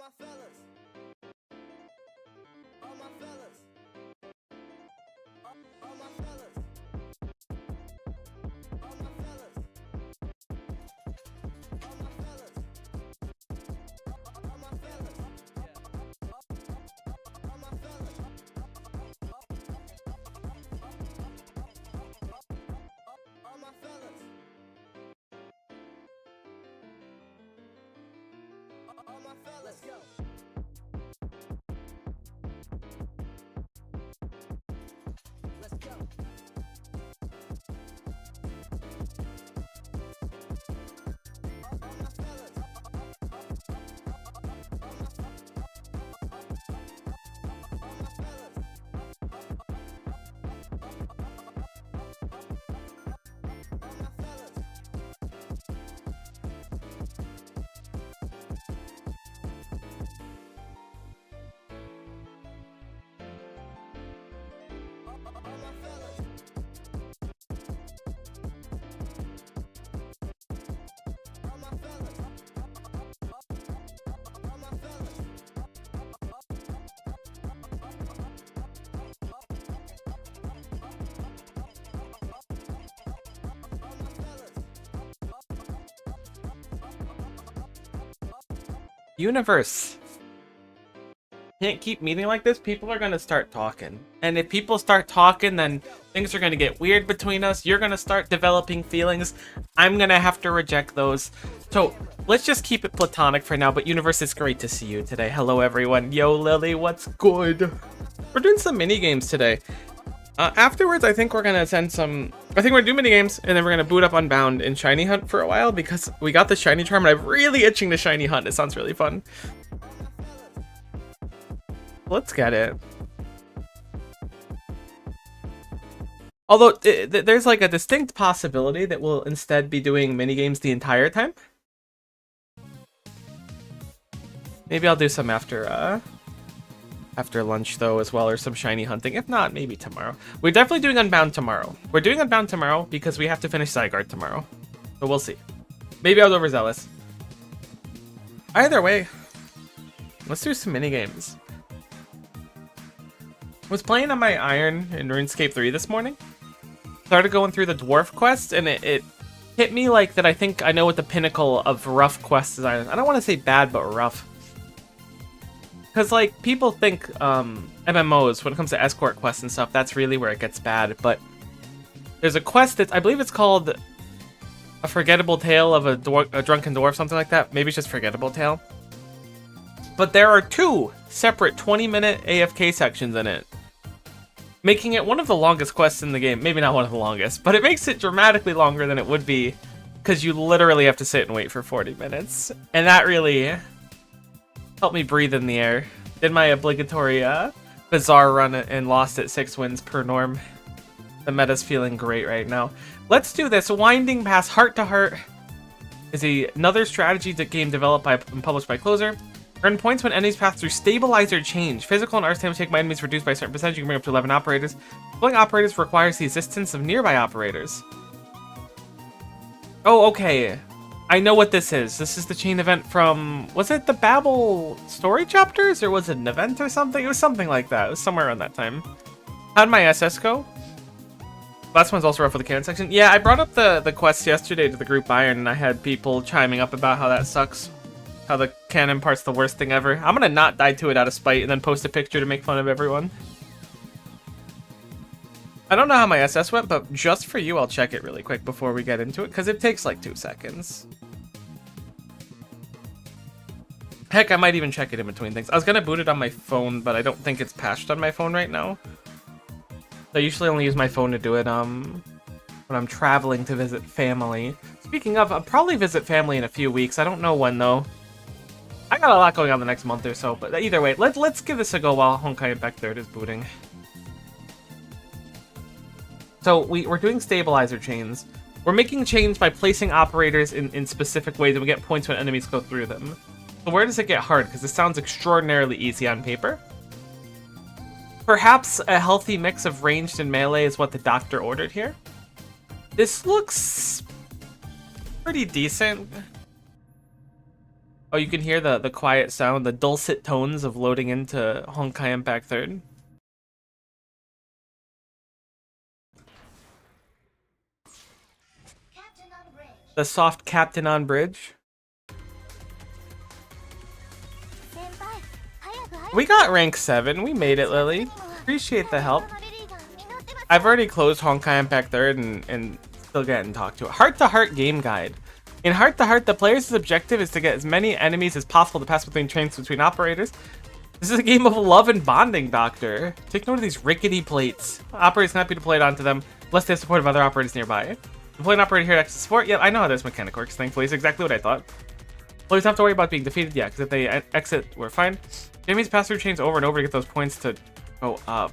my fellas. All my fellas. All my fellas. All my fellas. All my fellas. All my fellas. All my fellas. All my fellas. All my fellas. Let's go. Let's go. All my fellas. Universe. Can't keep meeting like this. People are gonna start talking, and if people start talking, then things are gonna get weird between us. You're gonna start developing feelings. I'm gonna have to reject those. So let's just keep it platonic for now. But Universe, it's great to see you today. Hello everyone. Yo Lily, what's good? We're doing some mini games today. Afterwards, I think we're gonna send some. I think we're gonna do mini games, and then we're gonna boot up Unbound and Shiny Hunt for a while because we got the Shiny Charm, and I'm really itching to Shiny Hunt. It sounds really fun. Let's get it. Although there's like a distinct possibility that we'll instead be doing mini games the entire time. Maybe I'll do some after lunch though as well, or some shiny hunting. If not, maybe tomorrow. We're definitely doing Unbound tomorrow. We're doing Unbound tomorrow because we have to finish Zygarde tomorrow. So we'll see. Maybe I was overzealous. Either way, let's do some mini games. Was playing on my Iron in RuneScape 3 this morning. Started going through the dwarf quest, and it hit me like that I think I know what the pinnacle of rough quests is. I don't want to say bad, but rough. Because, like, people think MMOs, when it comes to escort quests and stuff, that's really where it gets bad. But there's a quest that, I believe it's called A Forgettable Tale of a Drunken Dwarf, something like that. Maybe it's just Forgettable Tale. But there are 2 separate 20-minute AFK sections in it, making it one of the longest quests in the game. Maybe not one of the longest, but it makes it dramatically longer than it would be, because you literally have to sit and wait for 40 minutes. And that really helped me breathe in the air. Did my obligatory Bazaar run and lost at 6 wins per norm. The meta's feeling great right now. Let's do this. Winding Past Heart to Heart is another strategy game developed by and published by Closer. Earn points when enemies pass through Stabilizer Change. Physical and arts damage taken by enemies reduced by a certain percentage. You can bring up to 11 operators. Deploying operators requires the assistance of nearby operators. Oh, okay. I know what this is. This is the chain event from... Was it the Babel story chapters? Or was it an event or something? It was something like that. It was somewhere around that time. How'd my SS go? Last one's also rough with the cannon section. Yeah, I brought up the quest yesterday to the group Iron, and I had people chiming up about how that sucks. How the cannon part's the worst thing ever. I'm gonna not die to it out of spite and then post a picture to make fun of everyone. I don't know how my SS went, but just for you, I'll check it really quick before we get into it, because it takes like 2 seconds. Heck, I might even check it in between things. I was gonna boot it on my phone, but I don't think it's patched on my phone right now. I usually only use my phone to do it when I'm traveling to visit family. Speaking of, I'll probably visit family in a few weeks. I don't know when though. I got a lot going on the next month or so, but either way, let's give this a go while Honkai Impact 3rd is booting. So we're doing stabilizer chains. We're making chains by placing operators in specific ways, and we get points when enemies go through them. So where does it get hard? Because this sounds extraordinarily easy on paper. Perhaps a healthy mix of ranged and melee is what the doctor ordered here. This looks pretty decent. Oh, you can hear the quiet sound, the dulcet tones of loading into Honkai Impact 3rd. The soft captain on bridge. We got rank 7. We made it, Lily. Appreciate the help. I've already closed Honkai Impact 3rd and still getting talked to. Heart-to-heart game guide. In Heart-to-Heart, the player's objective is to get as many enemies as possible to pass between trains between operators. This is a game of love and bonding, Doctor. Take note of these rickety plates. Operators cannot be deployed onto them unless they have support of other operators nearby. Deploy an operator here to access support. Yeah, I know how this mechanic works, thankfully. It's exactly what I thought. Players don't have to worry about being defeated, yeah, because if they exit, we're fine. Enemies pass through chains over and over to get those points to go up.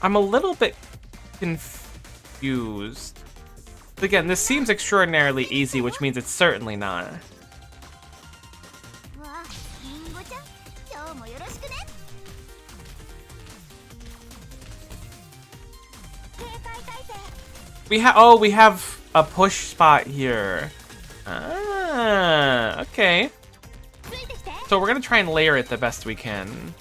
I'm a little bit confused. Again, this seems extraordinarily easy, which means it's certainly not. We have a push spot here. Ah, okay. So we're gonna try and layer it the best we can.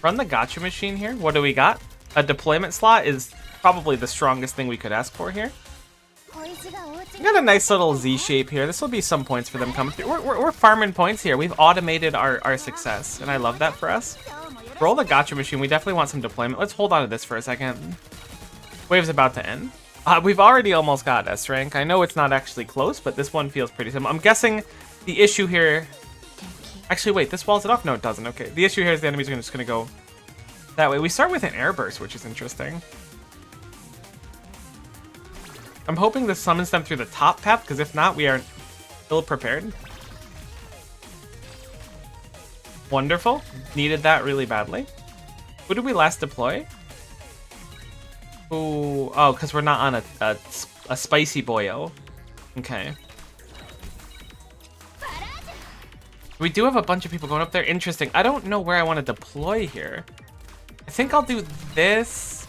Run the gacha machine here. What do we got? A deployment slot is probably the strongest thing we could ask for here. We got a nice little Z shape here. This will be some points for them coming through. We're farming points here. We've automated our success, and I love that for us. Roll the gacha machine. We definitely want some deployment. Let's hold on to this for a second. Wave's about to end. We've already almost got S rank. I know it's not actually close, but this one feels pretty simple. I'm guessing the issue here... Actually, wait, this walls it off? No, it doesn't. Okay, the issue here is the enemies are just going to go that way. We start with an air burst, which is interesting. I'm hoping this summons them through the top path, because if not, we are ill prepared. Wonderful. Needed that really badly. Who did we last deploy? Ooh, oh, because we're not on a spicy boyo. Okay. We do have a bunch of people going up there. Interesting. I don't know where I want to deploy here. I think I'll do this.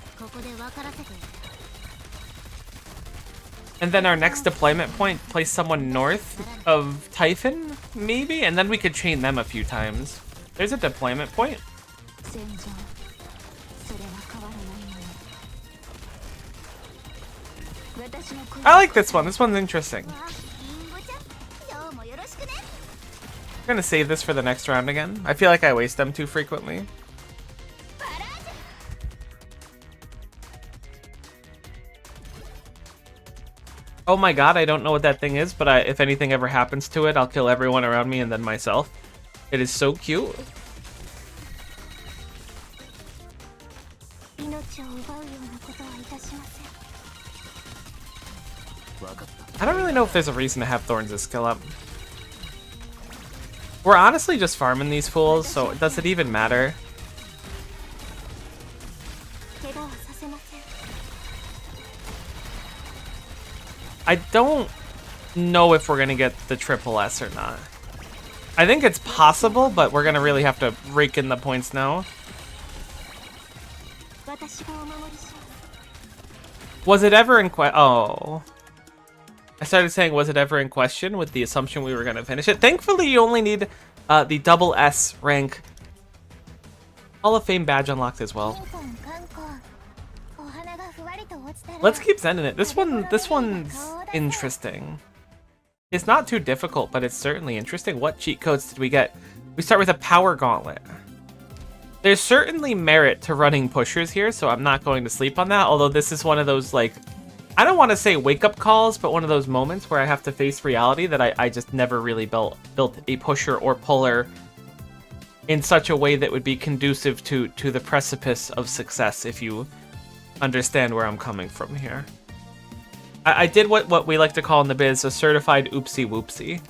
And then our next deployment point, place someone north of Typhon, maybe? And then we could chain them a few times. There's a deployment point. I like this one. This one's interesting. I'm gonna save this for the next round again. I feel like I waste them too frequently. Oh my god, I don't know what that thing is, but if anything ever happens to it, I'll kill everyone around me and then myself. It is so cute. I don't really know if there's a reason to have Thorns' skill up. We're honestly just farming these fools, so does it even matter? I don't know if we're gonna get the triple S or not. I think it's possible, but we're gonna really have to rake in the points now. Was it ever in question? Oh. I started saying, was it ever in question with the assumption we were going to finish it. Thankfully, you only need the double S rank Hall of Fame badge unlocked as well. Let's keep sending it. This one's interesting. It's not too difficult, but it's certainly interesting. What cheat codes did we get? We start with a power gauntlet. There's certainly merit to running pushers here, so I'm not going to sleep on that. Although this is one of those, like, I don't want to say wake-up calls, but one of those moments where I have to face reality that I just never really built a pusher or puller in such a way that would be conducive to the precipice of success, if you understand where I'm coming from here. I did what we like to call in the biz a certified oopsie whoopsie,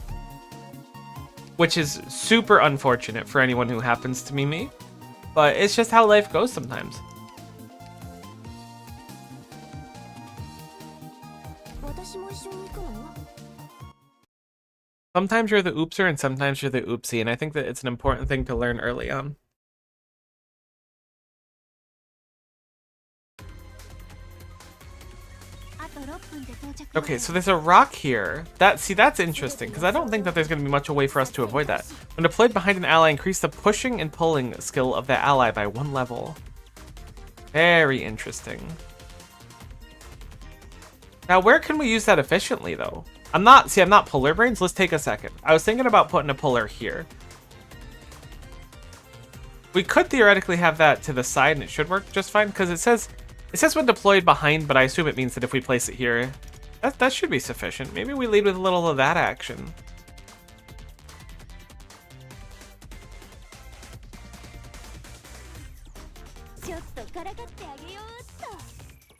which is super unfortunate for anyone who happens to be me, but it's just how life goes sometimes. Sometimes you're the oopser and sometimes you're the oopsie, and I think that it's an important thing to learn early on. Okay, so there's a rock here. That's interesting, because I don't think that there's going to be much a way for us to avoid that. When deployed behind an ally, increase the pushing and pulling skill of that ally by 1 level. Very interesting. Now, where can we use that efficiently, though? I'm not puller brains. Let's take a second. I was thinking about putting a puller here. We could theoretically have that to the side, and it should work just fine, because it says when deployed behind, but I assume it means that if we place it here, that should be sufficient. Maybe we lead with a little of that action.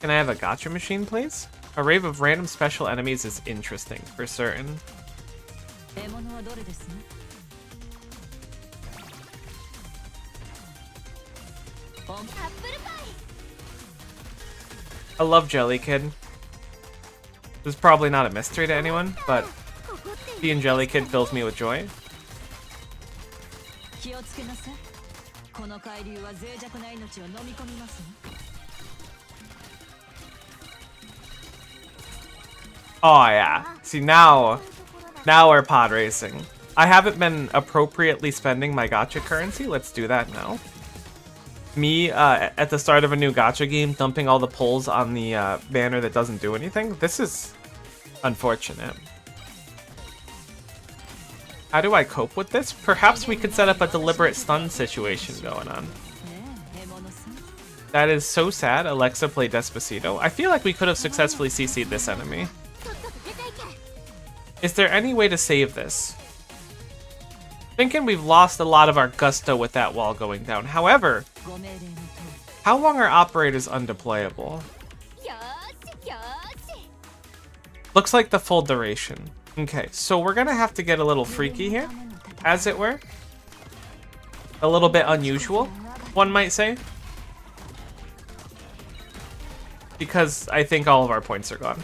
Can I have a gotcha machine, please? A rave of random special enemies is interesting, for certain. I love Jelly Kid. This is probably not a mystery to anyone, but being Jelly Kid fills me with joy. Oh yeah. See, now we're pod racing. I haven't been appropriately spending my gacha currency. Let's do that now. Me, at the start of a new gacha game, dumping all the pulls on the banner that doesn't do anything. This is unfortunate. How do I cope with this? Perhaps we could set up a deliberate stun situation going on. That is so sad. Alexa played Despacito. I feel like we could have successfully CC'd this enemy. Is there any way to save this? Thinking we've lost a lot of our gusto with that wall going down. However, how long are operators undeployable? Looks like the full duration. Okay, so we're gonna have to get a little freaky here, as it were. A little bit unusual, one might say. Because I think all of our points are gone.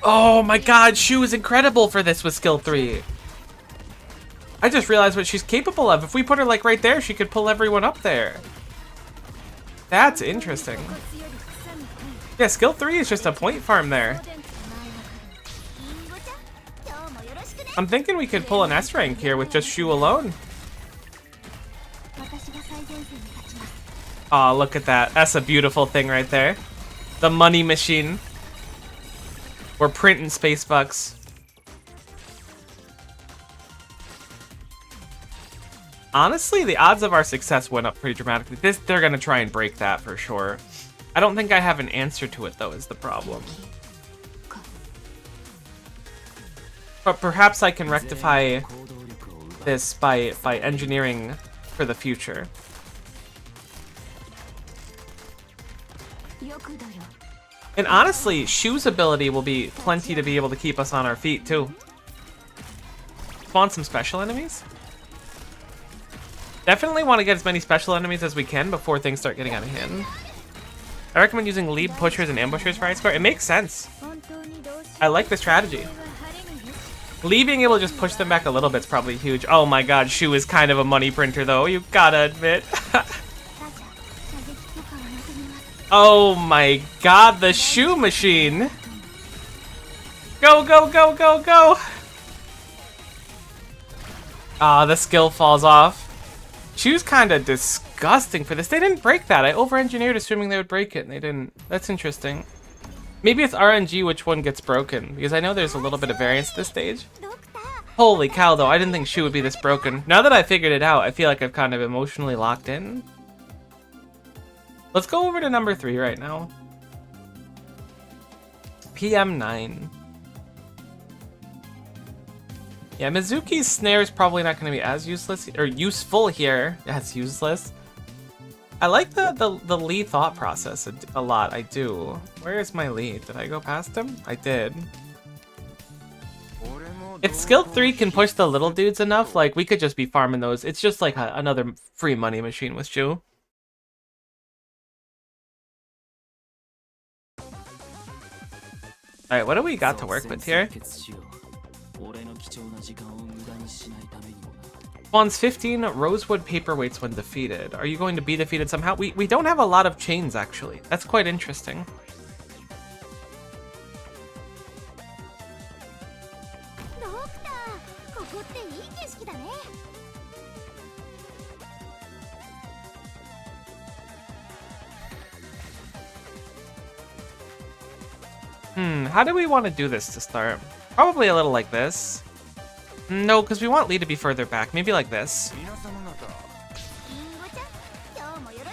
Oh my god, Shu is incredible for this with skill 3. I just realized what she's capable of. If we put her like right there, she could pull everyone up there. That's interesting. Yeah, skill 3 is just a point farm there. I'm thinking we could pull an S rank here with just Shu alone. Aw, look at that. That's a beautiful thing right there. The money machine. We're printing space bucks. Honestly, the odds of our success went up pretty dramatically. They're gonna try and break that for sure. I don't think I have an answer to it though, is the problem. But perhaps I can rectify this by engineering for the future. And honestly, Shu's ability will be plenty to be able to keep us on our feet, too. Spawn some special enemies? Definitely want to get as many special enemies as we can before things start getting out of hand. I recommend using lead pushers and ambushers for high score. It makes sense. I like the strategy. Lee being able to just push them back a little bit is probably huge. Oh my god, Shu is kind of a money printer, though. You gotta admit. Oh my god, the Shu machine! Go, go, go, go, go! Ah, the skill falls off. Shu's kind of disgusting for this. They didn't break that. I over-engineered assuming they would break it, and they didn't. That's interesting. Maybe it's RNG which one gets broken, because I know there's a little bit of variance at this stage. Holy cow, though, I didn't think Shu would be this broken. Now that I figured it out, I feel like I've kind of emotionally locked in. Let's go over to number 3 right now. PM9. Yeah, Mizuki's snare is probably not going to be as useless, or useful here. Yeah, it's useless. I like the Lee thought process a lot, I do. Where is my Lee? Did I go past him? I did. If skill 3 can push the little dudes enough, like, we could just be farming those. It's just like another free money machine with Shu. Alright, what do we got to work with here? Spawns 15 rosewood paperweights when defeated. Are you going to be defeated somehow? We don't have a lot of chains, actually. That's quite interesting. How do we want to do this to start? Probably a little like this. No, because we want Lee to be further back. Maybe like this.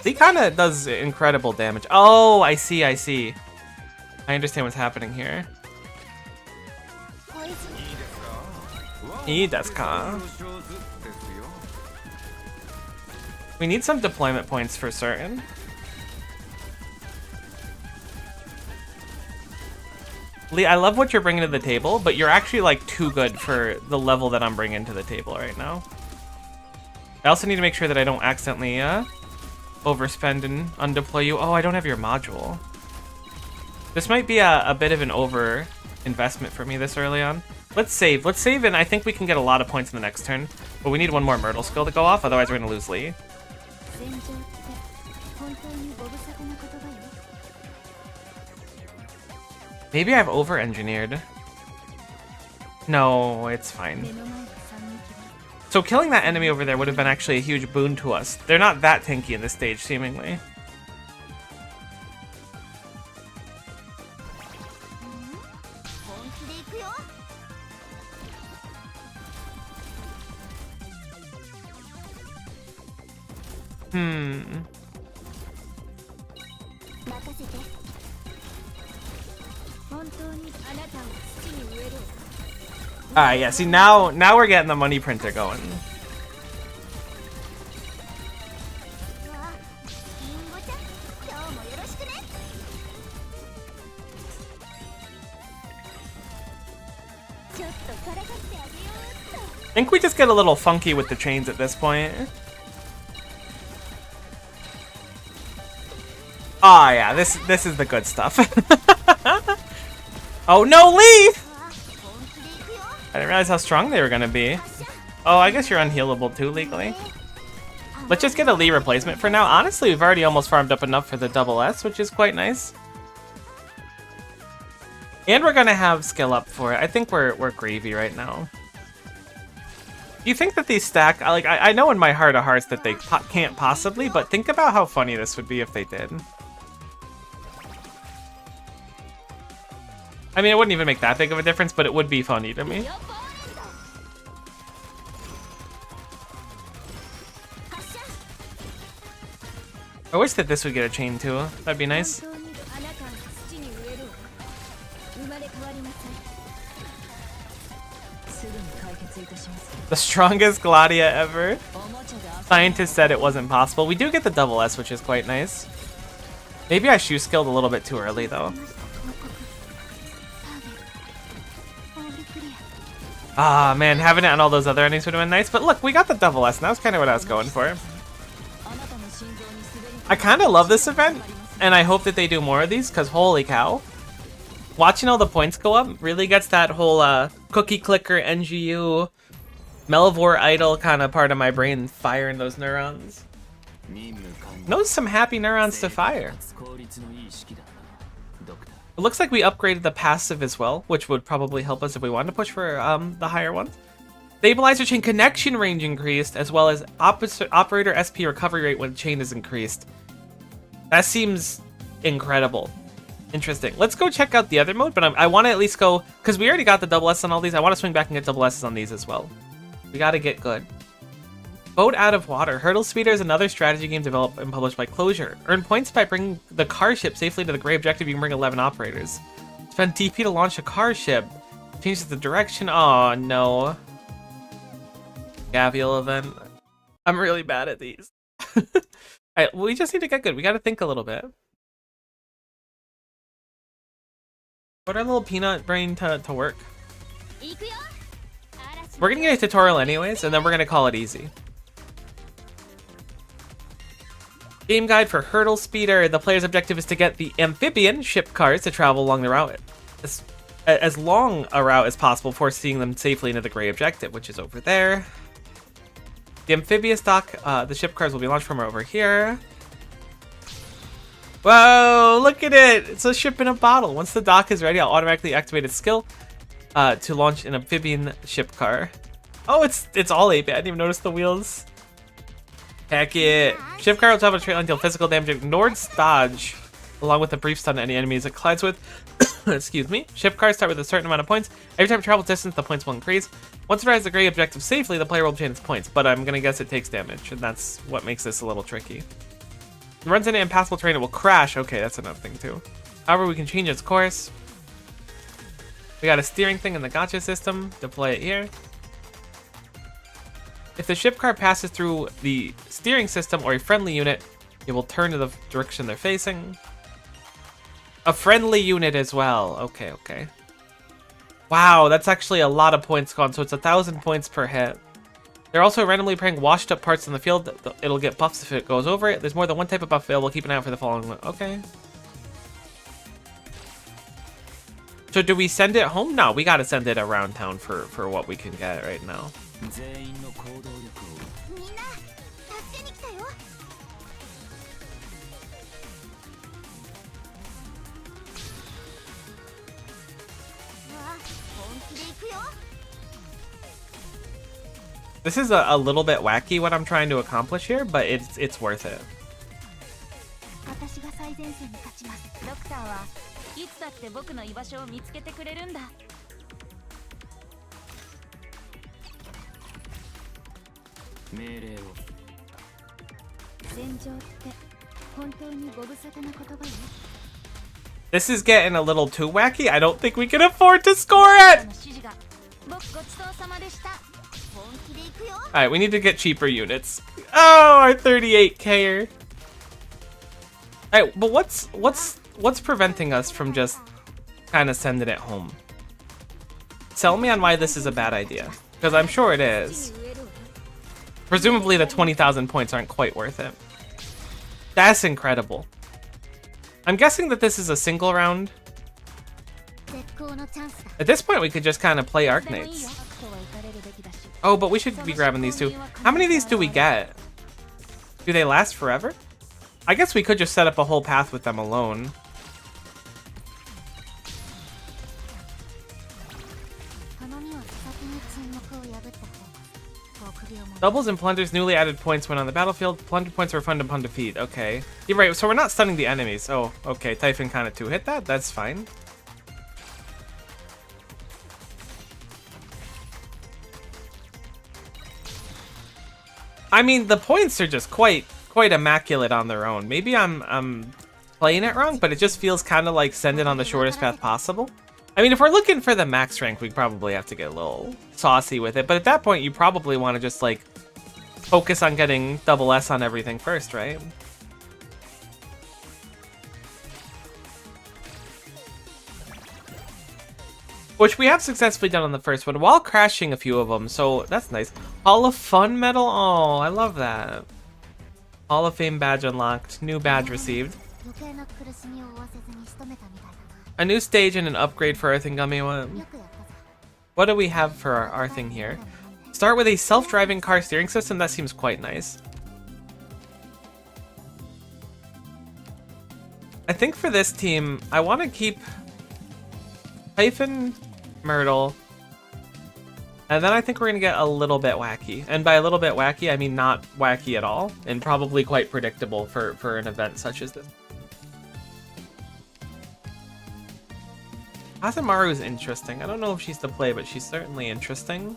Lee kind of does incredible damage. Oh, I see, I see. I understand what's happening here. We need some deployment points for certain. Lee, I love what you're bringing to the table, but you're actually like too good for the level that I'm bringing to the table right now. I also need to make sure that I don't accidentally overspend and undeploy you. Oh, I don't have your module. This might be a bit of an over investment for me this early on. Let's save, and I think we can get a lot of points in the next turn. But we need one more Myrtle skill to go off, otherwise we're gonna lose Lee. Maybe I've over-engineered. No, it's fine. So killing that enemy over there would have been actually a huge boon to us. They're not that tanky in this stage, seemingly. Alright, yeah, see now we're getting the money printer going. I think we just get a little funky with the chains at this point. Ah, yeah, this is the good stuff. Oh no, Lee! I didn't realize how strong they were gonna be. Oh, I guess you're unhealable too, legally. Let's just get a Lee replacement for now. Honestly, we've already almost farmed up enough for the double S, which is quite nice. And we're gonna have skill up for it. I think we're gravy right now. Do you think that these stack? Like, I know in my heart of hearts that they can't possibly, but think about how funny this would be if they did. I mean, it wouldn't even make that big of a difference, but it would be funny to me. I wish that this would get a chain too. That'd be nice. The strongest Gladia ever. Scientists said it wasn't possible. We do get the double S, which is quite nice. Maybe I shoe skilled a little bit too early though. Ah, man, having it on all those other endings would have been nice. But look, we got the double S, and that was kind of what I was going for. I kind of love this event, and I hope that they do more of these, because holy cow. Watching all the points go up really gets that whole cookie clicker, NGU, Melvor idol kind of part of my brain firing those neurons. Those some happy neurons to fire. It looks like we upgraded the passive as well, which would probably help us if we wanted to push for the higher ones. Stabilizer chain connection range increased, as well as operator SP recovery rate when chain is increased. That seems incredible. Interesting. Let's go check out the other mode, but I want to at least go, because we already got the double S on all these. I want to swing back and get double S's on these as well. We got to get good. Boat out of water. Hurdle Speeder is another strategy game developed and published by Closure. Earn points by bringing the car ship safely to the gray objective. You can bring 11 operators. Spend TP to launch a car ship. Changes the direction. Oh no. Gavial event. I'm really bad at these. Alright, we just need to get good. We got to think a little bit. Put our little peanut brain to work. We're gonna get a tutorial anyways, and then we're gonna call it easy. Game guide for Hurdle Speeder. The player's objective is to get the amphibian ship cars to travel along the route as long a route as possible before seeing them safely into the gray objective, which is over there. The amphibious dock, the ship cars will be launched from over here. Whoa, look at it! It's a ship in a bottle. Once the dock is ready, I'll automatically activate its skill to launch an amphibian ship car. Oh, it's all 8-bit. I didn't even notice the wheels. Heck it. Ship car will travel straight until physical damage ignores dodge, along with a brief stun to any enemies it collides with. Excuse me. Ship cars start with a certain amount of points. Every time it travels distance, the points will increase. Once it arrives at the gray objective safely, the player will obtain its points, but I'm gonna guess it takes damage, and that's what makes this a little tricky. If it runs into impassable terrain, it will crash. Okay, that's another thing too. However, we can change its course. We got a steering thing in the gotcha system. Deploy it here. If the ship car passes through the steering system or a friendly unit, it will turn to the direction they're facing. A friendly unit as well. Okay, okay. Wow, that's actually a lot of points gone, so it's 1,000 points per hit. They're also randomly playing washed up parts in the field. It'll get buffs if it goes over it. There's more than one type of buff available. Keep an eye out for the following one. Okay. So do we send it home? No, we gotta send it around town for what we can get right now. This is a little bit wacky what I'm trying to accomplish here, but it's worth it. This is getting a little too wacky. I don't think we can afford to score it! Alright, we need to get cheaper units. Oh, our 38K-er. Alright, but what's preventing us from just kind of sending it home? Tell me on why this is a bad idea, because I'm sure it is. Presumably the 20,000 points aren't quite worth it. That's incredible. I'm guessing that this is a single round. At this point, we could just kind of play Arknights. Oh, but we should be grabbing these too. How many of these do we get? Do they last forever? I guess we could just set up a whole path with them alone. Doubles and plunders newly added points when on the battlefield. Plunder points are refunded upon defeat. Okay. You're right, so we're not stunning the enemies. Oh, okay. Typhon kind of two-hit that. That's fine. I mean, the points are just quite immaculate on their own. Maybe I'm playing it wrong, but it just feels kind of like send it on the shortest path possible. I mean, if we're looking for the max rank, we probably have to get a little saucy with it. But at that point, you probably want to just like focus on getting double S on everything first, right? Which we have successfully done on the first one while crashing a few of them, so that's nice. Hall of Fun medal? Oh, I love that. Hall of Fame badge unlocked. New badge received. A new stage and an upgrade for our Thingummy one. What do we have for our thing here? Start with a self-driving car steering system. That seems quite nice. I think for this team, I want to keep Typhon, Myrtle, and then I think we're going to get a little bit wacky. And by a little bit wacky, I mean not wacky at all, and probably quite predictable for an event such as this. Hazumaru is interesting. I don't know if she's to play, but she's certainly interesting.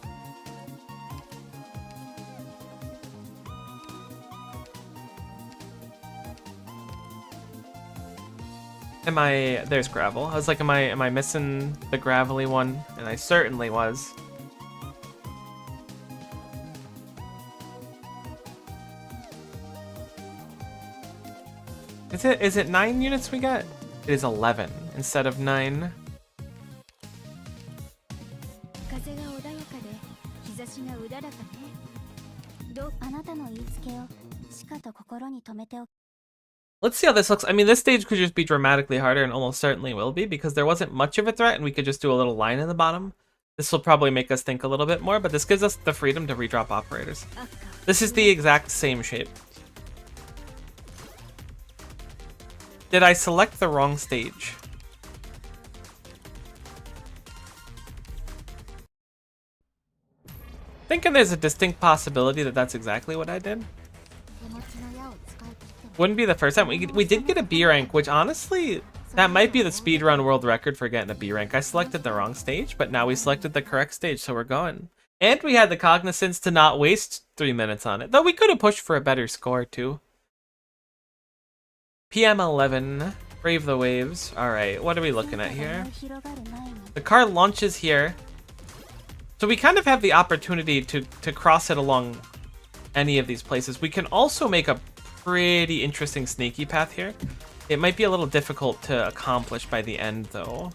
There's gravel. I was like, am I missing the gravelly one? And I certainly was. Is it 9 units we get? It is 11 instead of 9. Let's see how this looks. I mean, this stage could just be dramatically harder, and almost certainly will be, because there wasn't much of a threat, and we could just do a little line in the bottom. This will probably make us think a little bit more, but this gives us the freedom to redrop operators. This is the exact same shape. Did I select the wrong stage? Thinking there's a distinct possibility that that's exactly what I did. Wouldn't be the first time. We did get a B rank, which honestly, that might be the speedrun world record for getting a B rank. I selected the wrong stage, but now we selected the correct stage, so we're going. And we had the cognizance to not waste 3 minutes on it, though we could have pushed for a better score too. PM11, Brave the Waves. All right, what are we looking at here? The car launches here. So we kind of have the opportunity to cross it along any of these places. We can also make a pretty interesting sneaky path here. It might be a little difficult to accomplish by the end, though.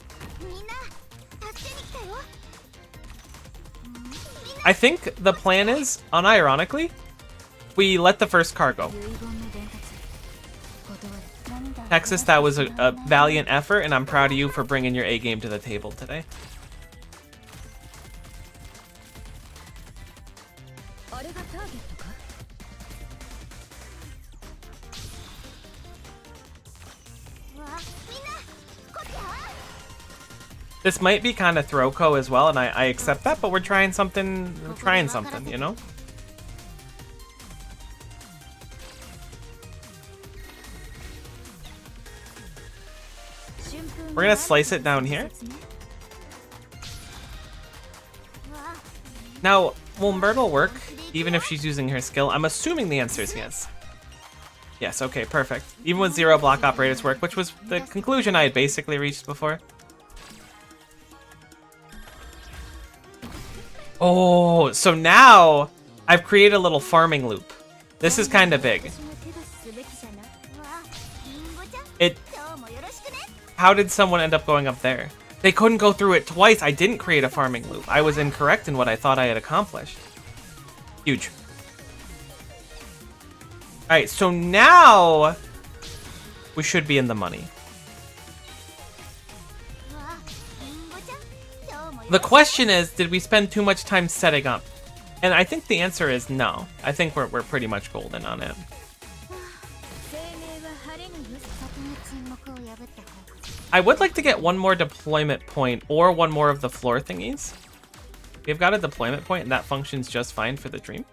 I think the plan is, unironically, we let the first car go. Texas, that was a valiant effort, and I'm proud of you for bringing your A game to the table today. This might be kind of Throko as well, and I accept that, but we're trying something, you know? We're gonna slice it down here. Now, will Myrtle work, even if she's using her skill? I'm assuming the answer is yes. Yes, okay, perfect. Even with 0 block operators work, which was the conclusion I had basically reached before. Oh, so now I've created a little farming loop. This is kind of big. How did someone end up going up there? They couldn't go through it twice. I didn't create a farming loop. I was incorrect in what I thought I had accomplished. Huge. All right, so now we should be in the money. The question is, did we spend too much time setting up? And I think the answer is no. I think we're pretty much golden on it. I would like to get one more deployment point or one more of the floor thingies. We've got a deployment point and that functions just fine for the dream.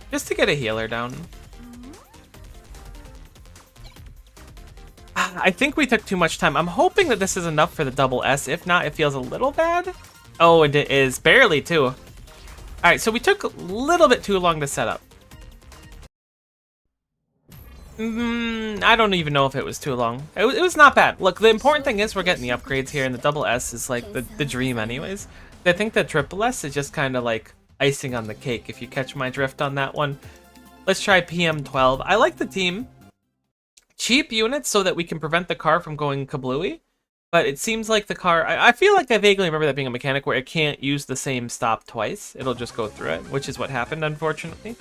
Just to get a healer down. I think we took too much time. I'm hoping that this is enough for the double S. If not, it feels a little bad. Oh, it is. Barely, too. All right, so we took a little bit too long to set up. I don't even know if it was too long. It was not bad. Look, the important thing is we're getting the upgrades here, and the double S is like the dream anyways. I think the triple S is just kind of like icing on the cake, if you catch my drift on that one. Let's try PM12. I like the team. Cheap units so that we can prevent the car from going kablooey. But it seems like the car... I feel like I vaguely remember that being a mechanic where it can't use the same stop twice. It'll just go through it, which is what happened, unfortunately.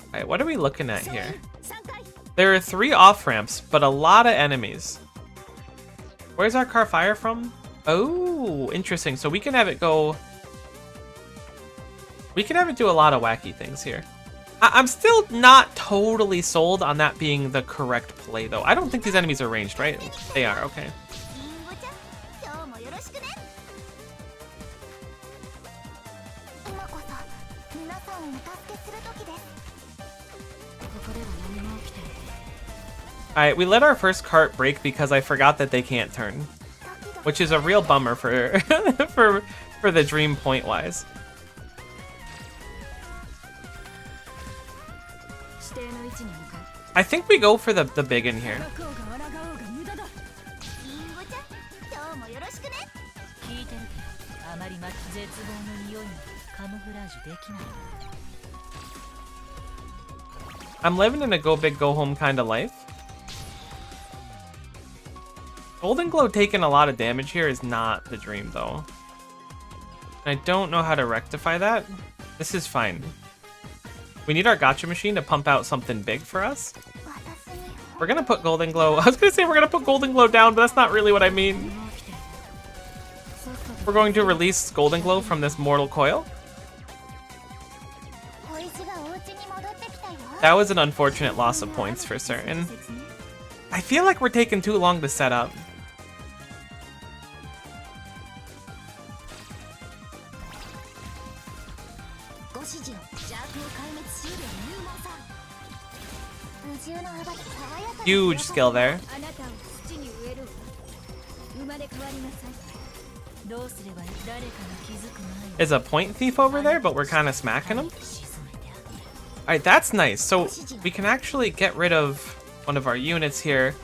Alright, what are we looking at here? There are 3 off-ramps, but a lot of enemies. Where's our car fire from? Oh, interesting. So we can have it go... We can have it do a lot of wacky things here. I'm still not totally sold on that being the correct play, though. I don't think these enemies are ranged, right? They are, okay. Alright, we let our first cart break because I forgot that they can't turn. Which is a real bummer for for the dream point-wise. I think we go for the big in here. I'm living in a go big, go home kind of life. Golden Glow taking a lot of damage here is not the dream, though. I don't know how to rectify that. This is fine. We need our gacha machine to pump out something big for us. We're gonna put Golden Glow... I was gonna say we're gonna put Golden Glow down, but that's not really what I mean. we're going to release Golden Glow from this Mortal Coil. That was an unfortunate loss of points for certain. I feel like we're taking too long to set up. Huge skill there. Is a point thief over there, but we're kind of smacking him. Alright, that's nice. So we can actually get rid of one of our units here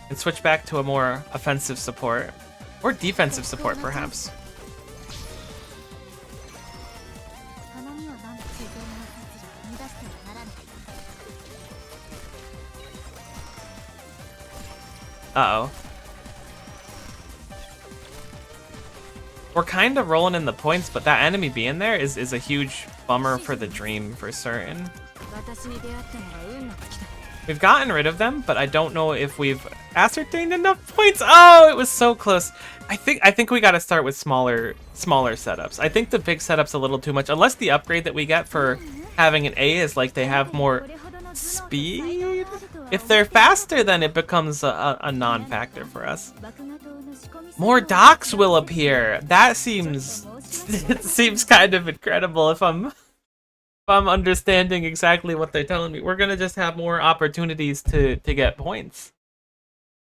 and switch back to a more offensive support. Or defensive support, perhaps. Uh-oh. We're kind of rolling in the points, but that enemy being there is a huge bummer for the dream for certain. We've gotten rid of them, but I don't know if we've ascertained enough points. Oh, it was so close. I think we got to start with smaller setups. I think the big setup's a little too much, unless the upgrade that we get for having an A is like they have more speed. If they're faster, then it becomes a non-factor for us. More docks will appear. That seems it seems kind of incredible if I'm understanding exactly what they're telling me. We're gonna just have more opportunities to get points.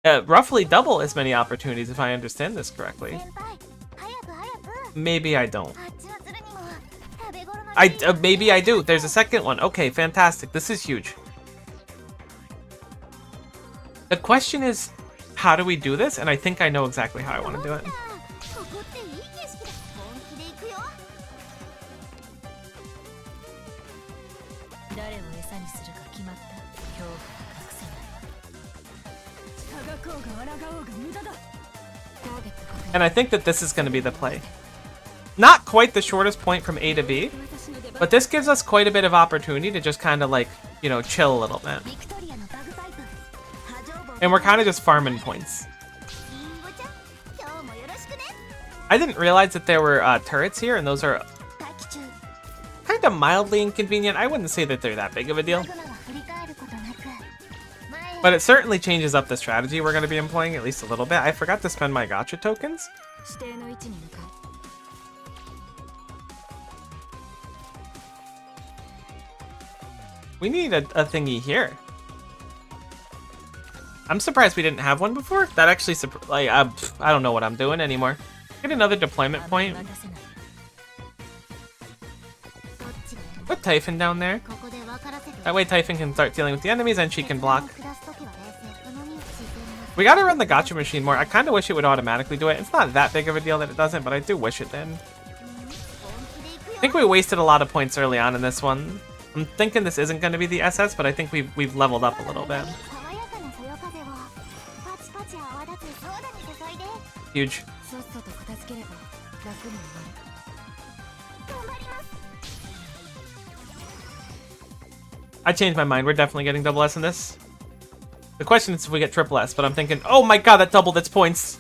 Roughly double as many opportunities if I understand this correctly. Maybe I don't. Maybe I do. There's a second one. Okay, fantastic. This is huge. The question is, how do we do this? And I think I know exactly how I want to do it. And I think that this is going to be the play. Not quite the shortest point from A to B, but this gives us quite a bit of opportunity to just kind of like, you know, chill a little bit. And we're kind of just farming points. I didn't realize that there were turrets here, and those are kind of mildly inconvenient. I wouldn't say that they're that big of a deal. But it certainly changes up the strategy we're going to be employing at least a little bit. I forgot to spend my gacha tokens. We need a thingy here. I'm surprised we didn't have one before. That actually, like, I don't know what I'm doing anymore. Get another deployment point. Put Typhon down there. That way Typhon can start dealing with the enemies and she can block. We gotta run the gacha machine more. I kind of wish it would automatically do it. It's not that big of a deal that it doesn't, but I do wish it did. I think we wasted a lot of points early on in this one. I'm thinking this isn't going to be the SS, but I think we've leveled up a little bit. Huge. I changed my mind. We're definitely getting double S in this. The question is if we get triple S, but I'm thinking, oh my god, that doubled its points.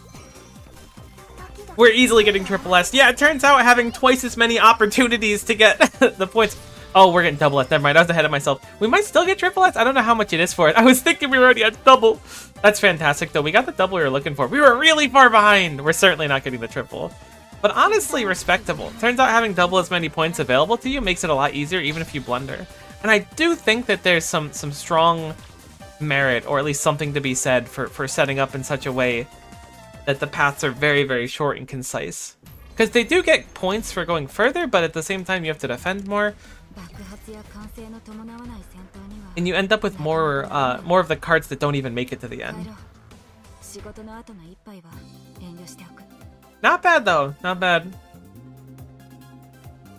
We're easily getting triple S. Yeah, it turns out having twice as many opportunities to get the points. Oh, we're getting double S. Never mind, I was ahead of myself. We might still get triple S. I don't know how much it is for it. I was thinking we were already at double. That's fantastic, though. We got the double we were looking for. We were really far behind. We're certainly not getting the triple. But honestly, respectable. Turns out having double as many points available to you makes it a lot easier, even if you blunder. And I do think that there's some strong merit, or at least something to be said for setting up in such a way that the paths are very, very short and concise. Because they do get points for going further, but at the same time you have to defend more. And you end up with more of the cards that don't even make it to the end. Not bad though, not bad.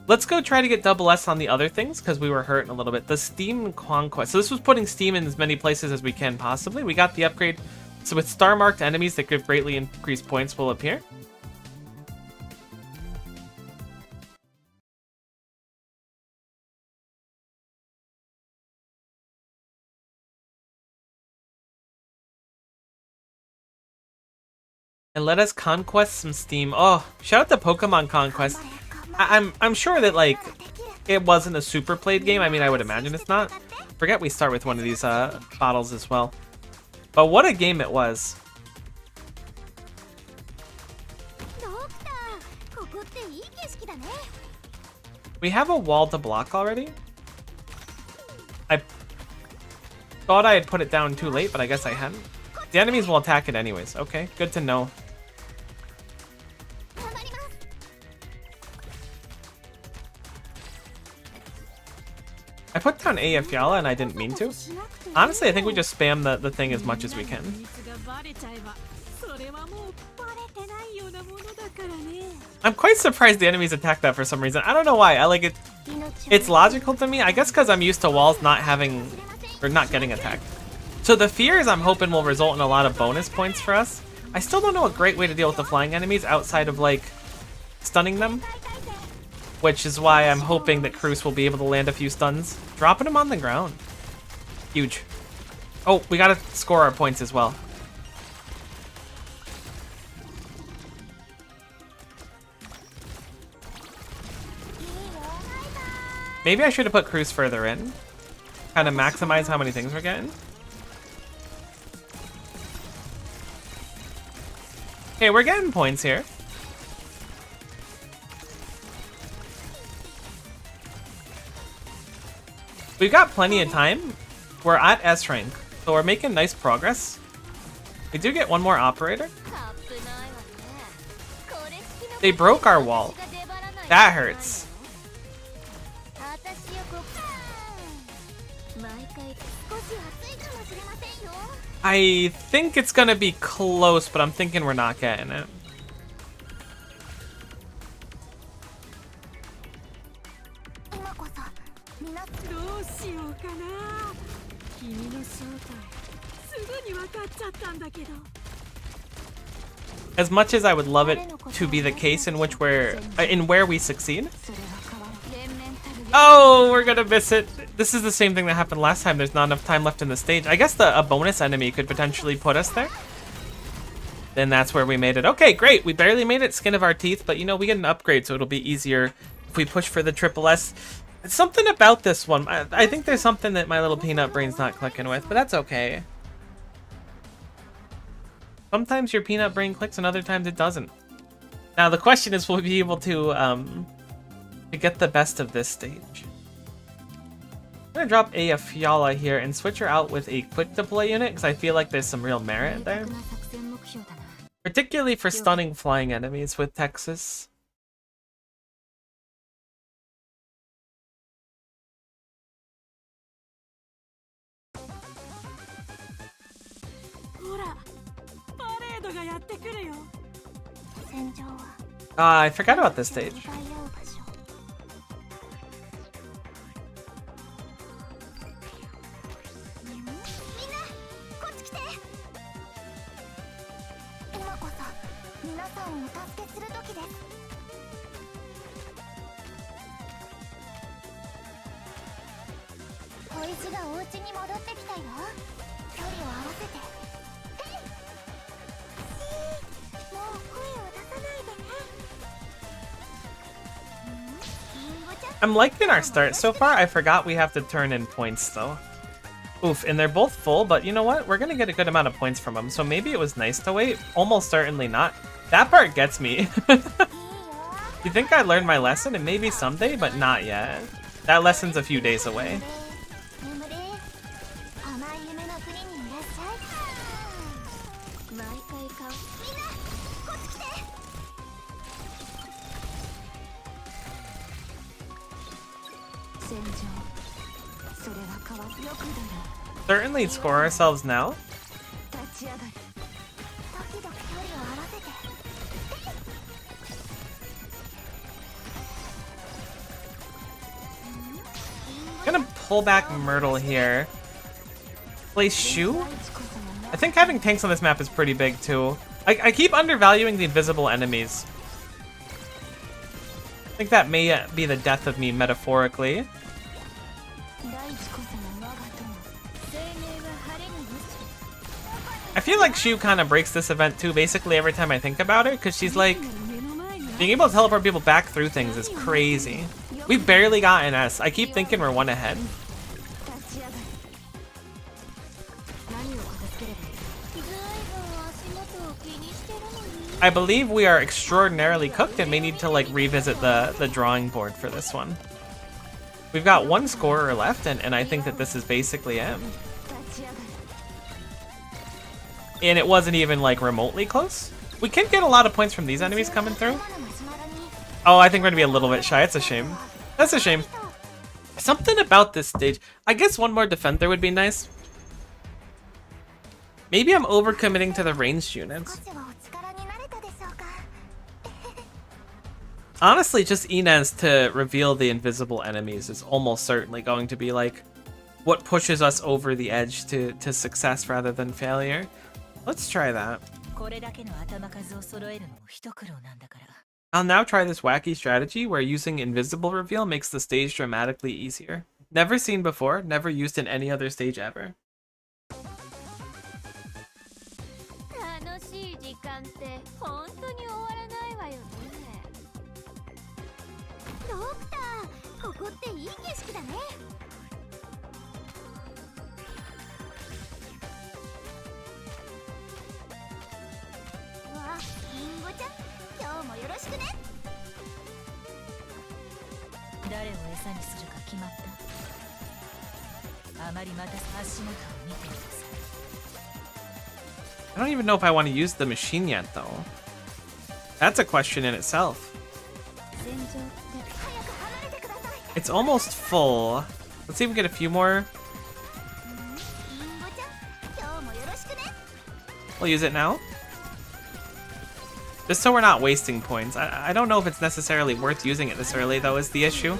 Let's go try to get double S on the other things, because we were hurting a little bit. The Steam Conquest. So this was putting Steam in as many places as we can possibly. We got the upgrade. So with star-marked enemies that could greatly increase points will appear. And let us conquest some Steam. Oh, shout out to Pokemon Conquest. I'm sure that like it wasn't a super played game. I mean, I would imagine it's not. Forget we start with one of these bottles as well. But what a game it was. We have a wall to block already. I thought I had put it down too late, but I guess I hadn't. The enemies will attack it anyways. Okay, good to know. I put down AF Yala and I didn't mean to. Honestly, I think we just spam the thing as much as we can. I'm quite surprised the enemies attack that for some reason. I don't know why. I like it. It's logical to me. I guess because I'm used to walls not having, or not getting attacked. So the fears I'm hoping will result in a lot of bonus points for us. I still don't know a great way to deal with the flying enemies outside of like stunning them. Which is why I'm hoping that Cruz will be able to land a few stuns. Dropping him on the ground. Huge. Oh, we gotta score our points as well. Maybe I should have put Cruz further in. Kind of maximize how many things we're getting. Okay, we're getting points here. We've got plenty of time. We're at S rank, so we're making nice progress. We do get one more operator. They broke our wall. That hurts. I think it's gonna be close, but I'm thinking we're not getting it. As much as I would love it to be the case in which where we succeed. Oh, we're gonna miss it. This is the same thing that happened last time. There's not enough time left in the stage. I guess a bonus enemy could potentially put us there. Then that's where we made it. Okay, great. We barely made it, skin of our teeth, but you know, we get an upgrade, so it'll be easier if we push for the triple S. Something about this one. I think there's something that my little peanut brain's not clicking with, but that's okay. Sometimes your peanut brain clicks and other times it doesn't. Now the question is, will we be able to get the best of this stage? I'm gonna drop a Fiala here and switch her out with a quick deploy unit because I feel like there's some real merit there. Particularly for stunning flying enemies with Texas. I forgot about this stage. I'm liking our start so far. I forgot we have to turn in points though. Oof, and they're both full, but you know what? We're gonna get a good amount of points from them, so maybe it was nice to wait. Almost certainly not. That part gets me. You think I learned my lesson? And maybe someday, but not yet. That lesson's a few days away. Certainly score ourselves now. Gonna pull back Myrtle here. Place Shu? I think having tanks on this map is pretty big too. I keep undervaluing the invisible enemies. I think that may be the death of me metaphorically. I feel like Shu kind of breaks this event too, basically every time I think about it, because she's like, being able to teleport people back through things is crazy. We barely got an S. I keep thinking we're one ahead. I believe we are extraordinarily cooked and may need to like revisit the drawing board for this one. We've got one scorer left, and I think that this is basically it. And it wasn't even like remotely close. We can get a lot of points from these enemies coming through. Oh, I think we're gonna be a little bit shy. It's a shame. That's a shame. Something about this stage. I guess one more defender would be nice. Maybe I'm overcommitting to the ranged units. Honestly, just Inez to reveal the invisible enemies is almost certainly going to be like what pushes us over the edge to success rather than failure. Let's try that. I'll now try this wacky strategy where using invisible reveal makes the stage dramatically easier. Never seen before, never used in any other stage ever. I don't even know if I want to use the machine yet, though. That's a question in itself. It's almost full. Let's see if we get a few more. We'll use it now. Just so we're not wasting points. I don't know if it's necessarily worth using it this early, though, is the issue.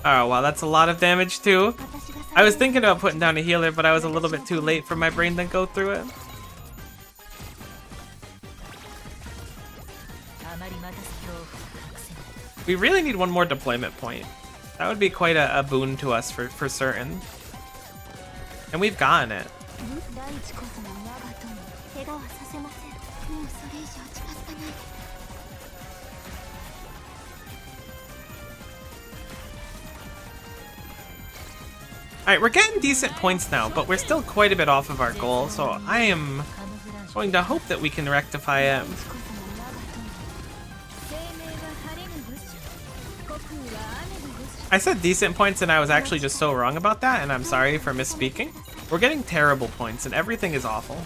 Oh, wow, that's a lot of damage, too. I was thinking about putting down a healer, but I was a little bit too late for my brain to go through it. We really need one more deployment point. That would be quite a boon to us for certain. And we've gotten it. Alright, we're getting decent points now, but we're still quite a bit off of our goal, so I am going to hope that we can rectify it. I said decent points and I was actually just so wrong about that, and I'm sorry for misspeaking. We're getting terrible points and everything is awful.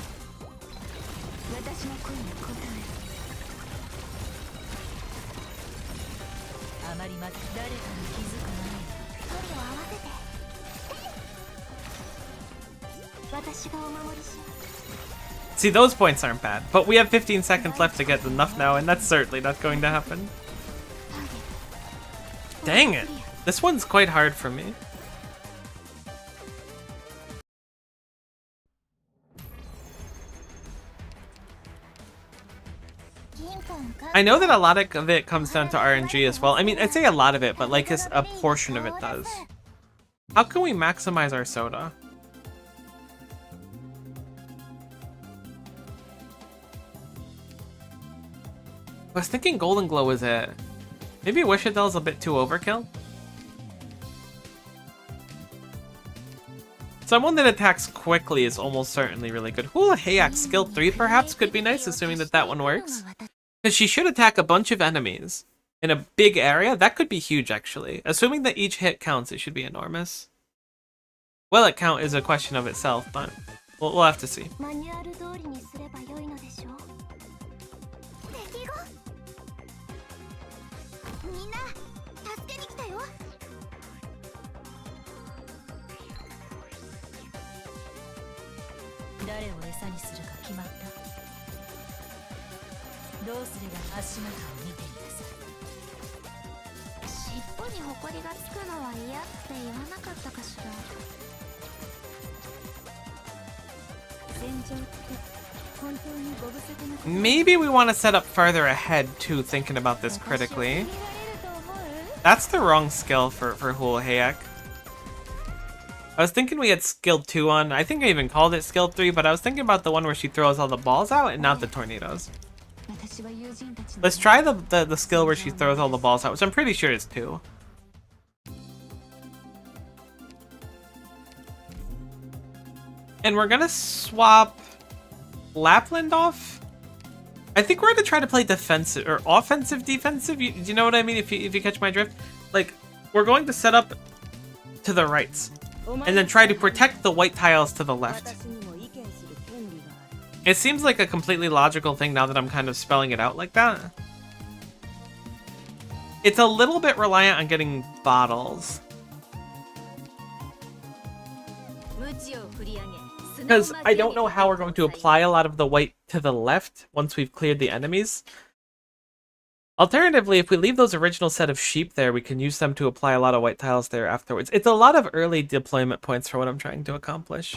See, those points aren't bad, but we have 15 seconds left to get enough now, and that's certainly not going to happen. Dang it! This one's quite hard for me. I know that a lot of it comes down to RNG as well. I mean, I'd say a lot of it, but like a portion of it does. How can we maximize our soda? I was thinking Golden Glow was it. Maybe Wish-A-Dell's a bit too overkill? Someone that attacks quickly is almost certainly really good. Hula Hayak skill 3 perhaps could be nice, assuming that that one works. Because she should attack a bunch of enemies in a big area. That could be huge, actually. Assuming that each hit counts, it should be enormous. Will it count is a question of itself, but we'll have to see. Maybe we want to set up farther ahead too, thinking about this critically. That's the wrong skill for Hul Hayak. I was thinking we had skill 2 on. I think I even called it skill 3, but I was thinking about the one where she throws all the balls out and not the tornadoes. Let's try the skill where she throws all the balls out, which I'm pretty sure is 2. And we're gonna swap Lapland off. I think we're gonna try to play defensive or offensive defensive. Do you know what I mean? If you catch my drift, like we're going to set up to the rights and then try to protect the white tiles to the left. It seems like a completely logical thing now that I'm kind of spelling it out like that. It's a little bit reliant on getting bottles. Because I don't know how we're going to apply a lot of the white to the left once we've cleared the enemies. Alternatively, if we leave those original set of sheep there, we can use them to apply a lot of white tiles there afterwards. It's a lot of early deployment points for what I'm trying to accomplish.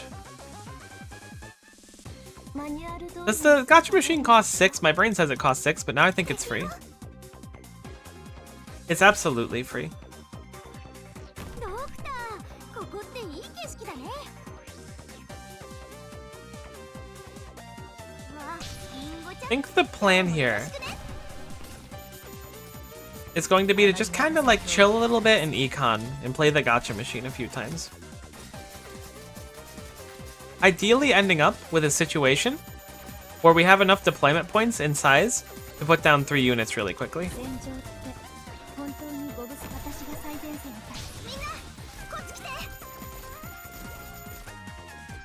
Does the gacha machine cost 6? My brain says it costs 6, but now I think it's free. It's absolutely free. I think the plan here is going to be to just kind of like chill a little bit in econ and play the gacha machine a few times. Ideally ending up with a situation where we have enough deployment points in size to put down 3 units really quickly.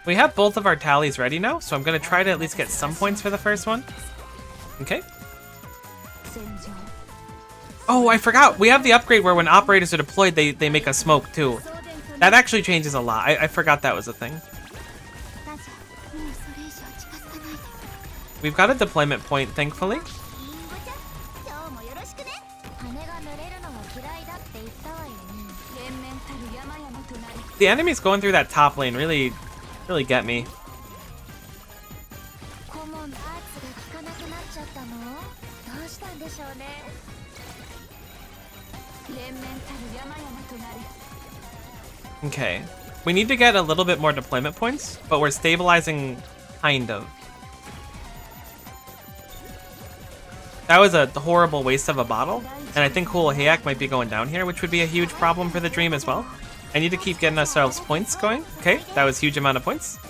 We have both of our tallies ready now, so I'm going to try to at least get some points for the first one. Okay. Oh, I forgot. We have the upgrade where when operators are deployed, they make a smoke too. That actually changes a lot. I forgot that was a thing. We've got a deployment point, thankfully. The enemies going through that top lane really get me. Okay. We need to get a little bit more deployment points, but we're stabilizing kind of. That was a horrible waste of a bottle, and I think Hul Hayak might be going down here, which would be a huge problem for the dream as well. I need to keep getting ourselves points going. Okay, that was a huge amount of points.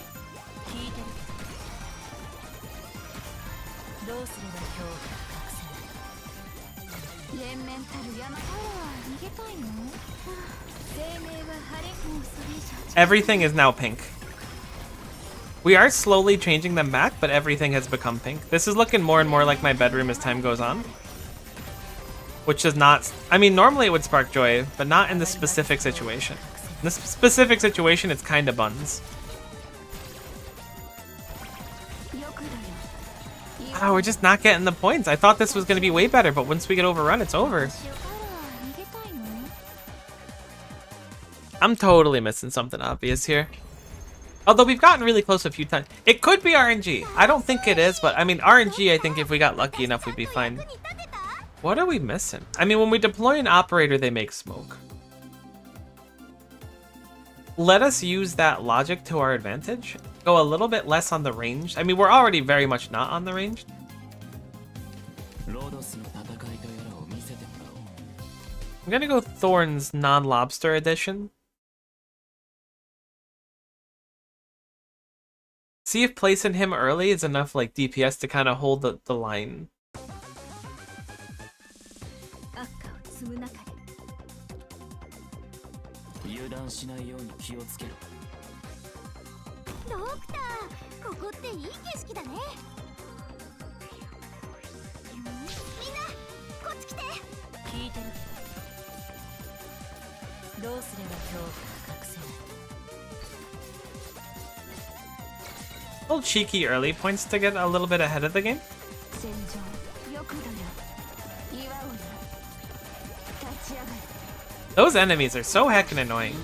Everything is now pink. We are slowly changing them back, but everything has become pink. This is looking more and more like my bedroom as time goes on. Which does not... I mean, normally it would spark joy, but not in this specific situation. In this specific situation, it's kind of buns. Oh, we're just not getting the points. I thought this was going to be way better, but once we get overrun, it's over. I'm totally missing something obvious here. Although we've gotten really close a few times. It could be RNG. I don't think it is, but I mean, RNG, I think if we got lucky enough, we'd be fine. What are we missing? I mean, when we deploy an operator, they make smoke. Let us use that logic to our advantage. Go a little bit less on the range. I mean, we're already very much not on the range. I'm gonna go Thorn's non-lobster edition. See if placing him early is enough like DPS to kind of hold the line. A little cheeky early points to get a little bit ahead of the game. Those enemies are so heckin' annoying.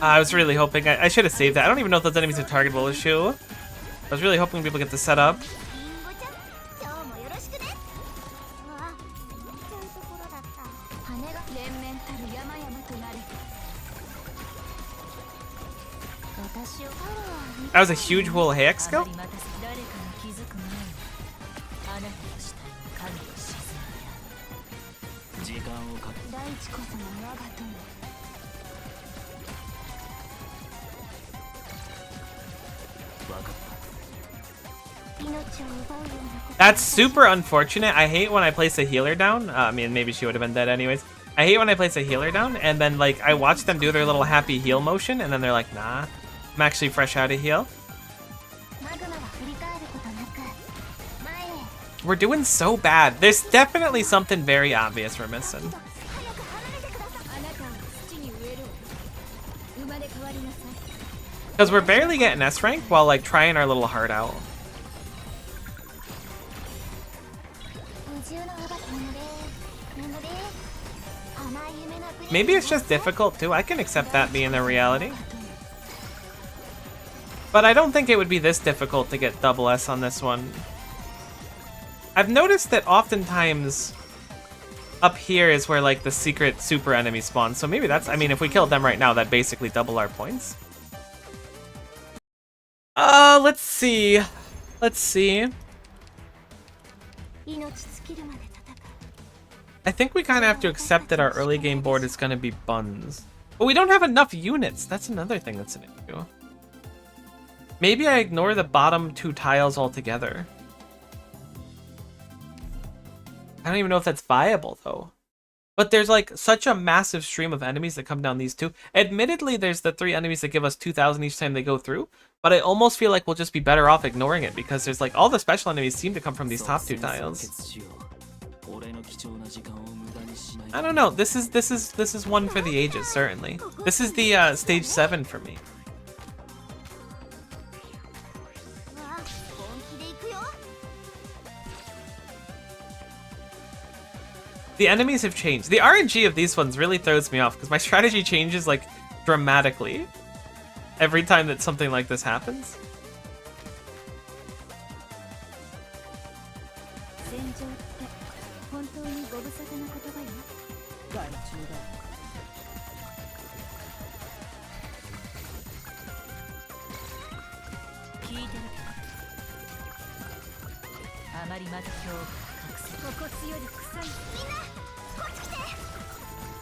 I was really hoping I should have saved that. I don't even know if those enemies are targetable issue. I was really hoping people get the setup. That was a huge wool hex skill. That's super unfortunate. I hate when I place a healer down. I mean, maybe she would have been dead anyways. I hate when I place a healer down and then like I watch them do their little happy heal motion and then they're like, nah, I'm actually fresh out of heal. We're doing so bad. There's definitely something very obvious we're missing. Because we're barely getting S rank while like trying our little heart out. Maybe it's just difficult too. I can accept that being the reality. But I don't think it would be this difficult to get double S on this one. I've noticed that oftentimes up here is where like the secret super enemy spawns. So maybe that's, I mean, if we killed them right now, that'd basically double our points. Let's see. Let's see. I think we kind of have to accept that our early game board is going to be buns. But we don't have enough units. That's another thing that's an issue. Maybe I ignore the bottom two tiles altogether. I don't even know if that's viable, though. But there's like such a massive stream of enemies that come down these two. Admittedly, there's the 3 enemies that give us 2,000 each time they go through. But I almost feel like we'll just be better off ignoring it because there's like all the special enemies seem to come from these top 2 tiles. I don't know. This is one for the ages, certainly. This is the stage 7 for me. The enemies have changed. The RNG of these ones really throws me off because my strategy changes like dramatically every time that something like this happens.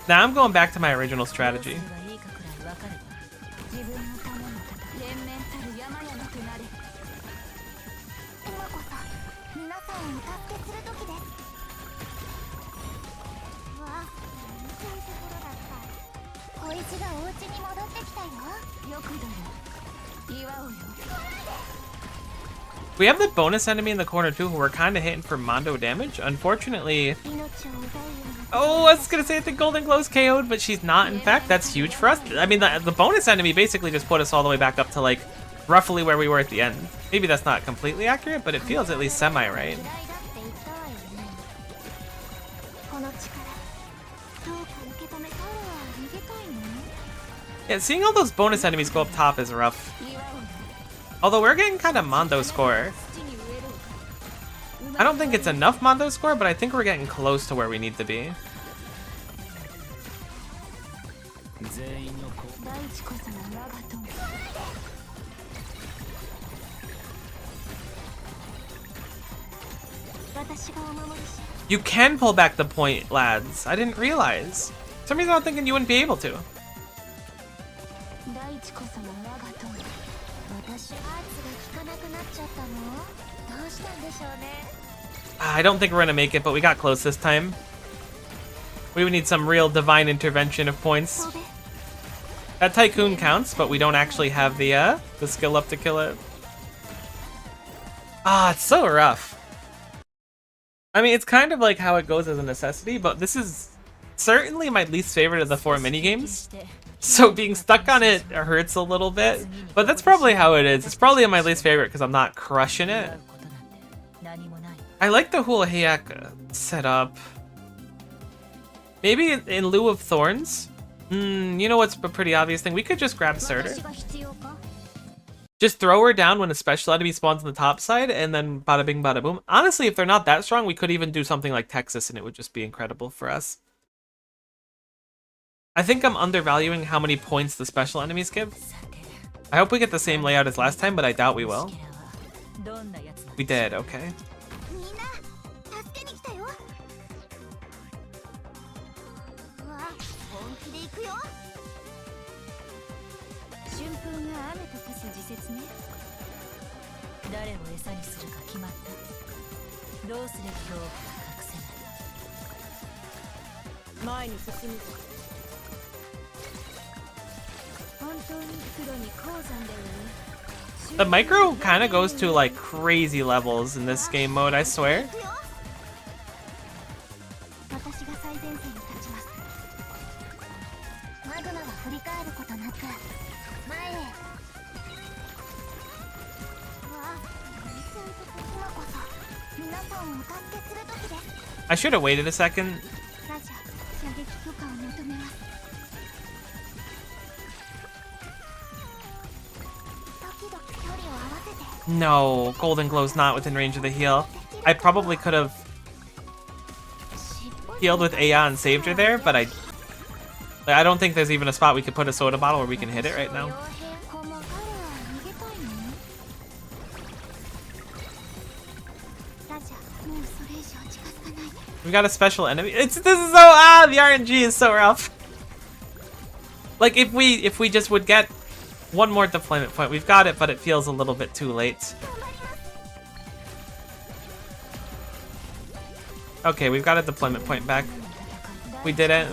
Now I'm going back to my original strategy. We have the bonus enemy in the corner too who we're kind of hitting for Mondo damage. Unfortunately... Oh, I was gonna say I think Golden Glow's KO'd, but she's not in fact. That's huge for us. I mean, the bonus enemy basically just put us all the way back up to like roughly where we were at the end. Maybe that's not completely accurate, but it feels at least semi-right. Yeah, seeing all those bonus enemies go up top is rough. Although we're getting kind of Mondo score. I don't think it's enough Mondo score, but I think we're getting close to where we need to be. You can pull back the point, lads. I didn't realize. For some reason I was thinking you wouldn't be able to. I don't think we're gonna make it, but we got close this time. We would need some real divine intervention of points. That Tycoon counts, but we don't actually have the skill up to kill it. Ah, it's so rough. I mean, it's kind of like how it goes as a necessity, but this is certainly my least favorite of the 4 minigames. So being stuck on it hurts a little bit, but that's probably how it is. It's probably my least favorite because I'm not crushing it. I like the hula heiak setup. Maybe in lieu of thorns? You know what's a pretty obvious thing? We could just grab Surtur. Just throw her down when a special enemy spawns on the top side, and then bada bing bada boom. Honestly, if they're not that strong, we could even do something like Texas, and it would just be incredible for us. I think I'm undervaluing how many points the special enemies give. I hope we get the same layout as last time, but I doubt we will. We did, okay. The micro kind of goes to like crazy levels in this game mode, I swear. I should have waited a second. No, Golden Glow's not within range of the heal. I probably could have healed with Aya and saved her there, but I don't think there's even a spot we could put a soda bottle where we can hit it right now. We got a special enemy. This is so the RNG is so rough. Like if we just would get one more deployment point, we've got it, but it feels a little bit too late. Okay, we've got a deployment point back. We did it.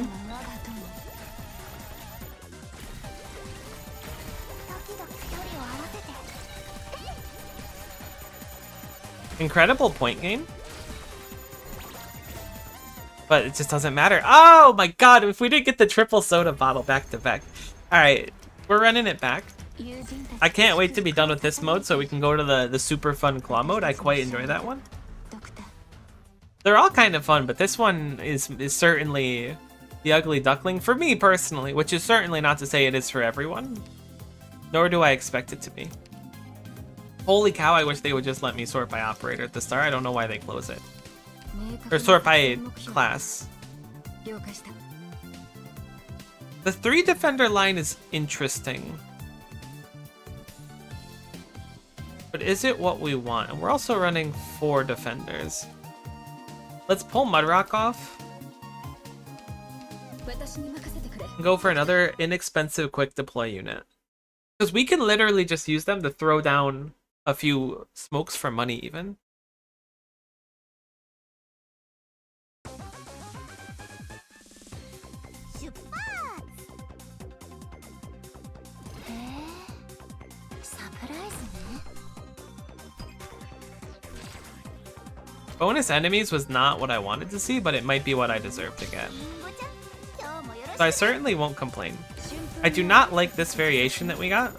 Incredible point gain. But it just doesn't matter. Oh my god, if we didn't get the triple soda bottle back to back. Alright, we're running it back. I can't wait to be done with this mode so we can go to the super fun claw mode. I quite enjoy that one. They're all kind of fun, but this one is certainly the ugly duckling for me personally, which is certainly not to say it is for everyone. Nor do I expect it to be. Holy cow, I wish they would just let me sort by operator at the start. I don't know why they close it. Or sort by class. The 3 defender line is interesting. But is it what we want? And we're also running 4 defenders. Let's pull Mudrock off. And go for another inexpensive quick deploy unit. Because we can literally just use them to throw down a few smokes for money even. Bonus enemies was not what I wanted to see, but it might be what I deserve to get. So I certainly won't complain. I do not like this variation that we got.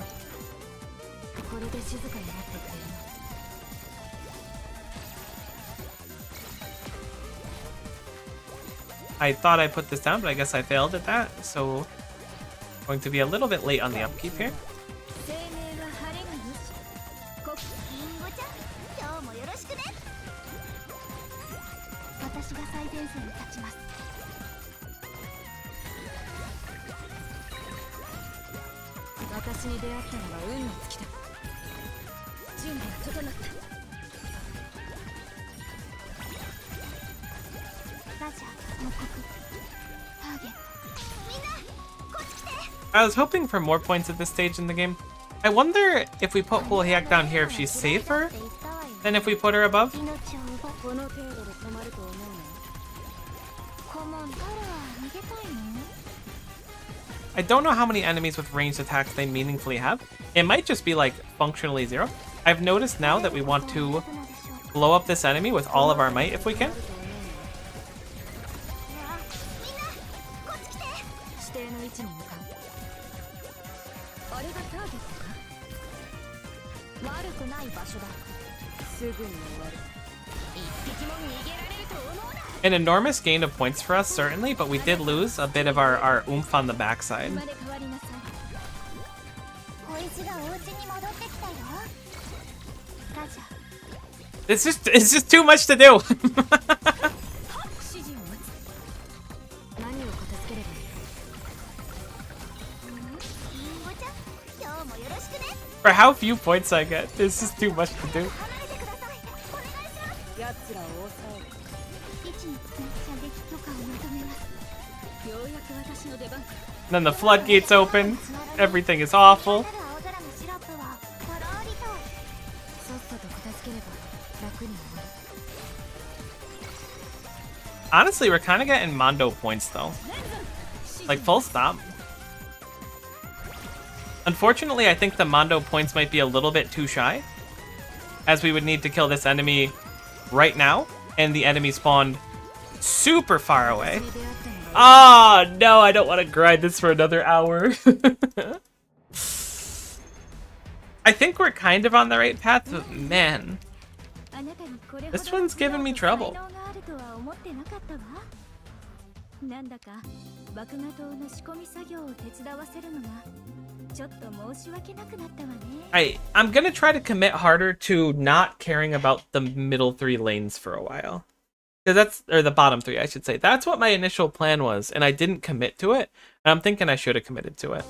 I thought I put this down, but I guess I failed at that, so going to be a little bit late on the upkeep here. I was hoping for more points at this stage in the game. I wonder if we put Hula Heiak down here if she's safer than if we put her above. I don't know how many enemies with ranged attacks they meaningfully have. It might just be like functionally 0. I've noticed now that we want to blow up this enemy with all of our might if we can. An enormous gain of points for us, certainly, but we did lose a bit of our oomph on the backside. It's just too much to do. For how few points I get, this is too much to do. Then the floodgates open. Everything is awful. Honestly, we're kind of getting Mondo points though. Like full stop. Unfortunately, I think the Mondo points might be a little bit too shy, as we would need to kill this enemy right now, and the enemy spawned super far away. Oh, no, I don't want to grind this for another hour. I think we're kind of on the right path, but man, this one's giving me trouble. I'm gonna try to commit harder to not caring about the middle 3 lanes for a while. Or the bottom 3, I should say. That's what my initial plan was, and I didn't commit to it. And I'm thinking I should have committed to it.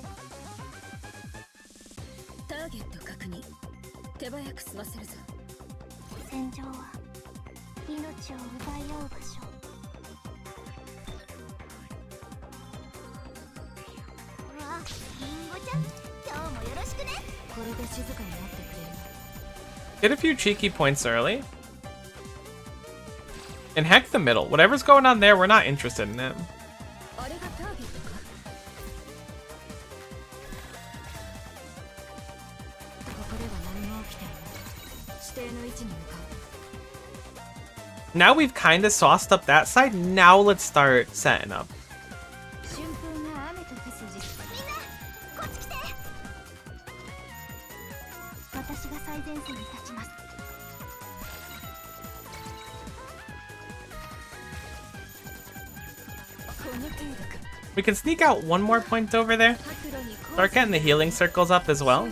Get a few cheeky points early. And heck the middle. Whatever's going on there, we're not interested in it. Now we've kind of sauced up that side. Now let's start setting up. We can sneak out one more point over there. Start getting the healing circles up as well. I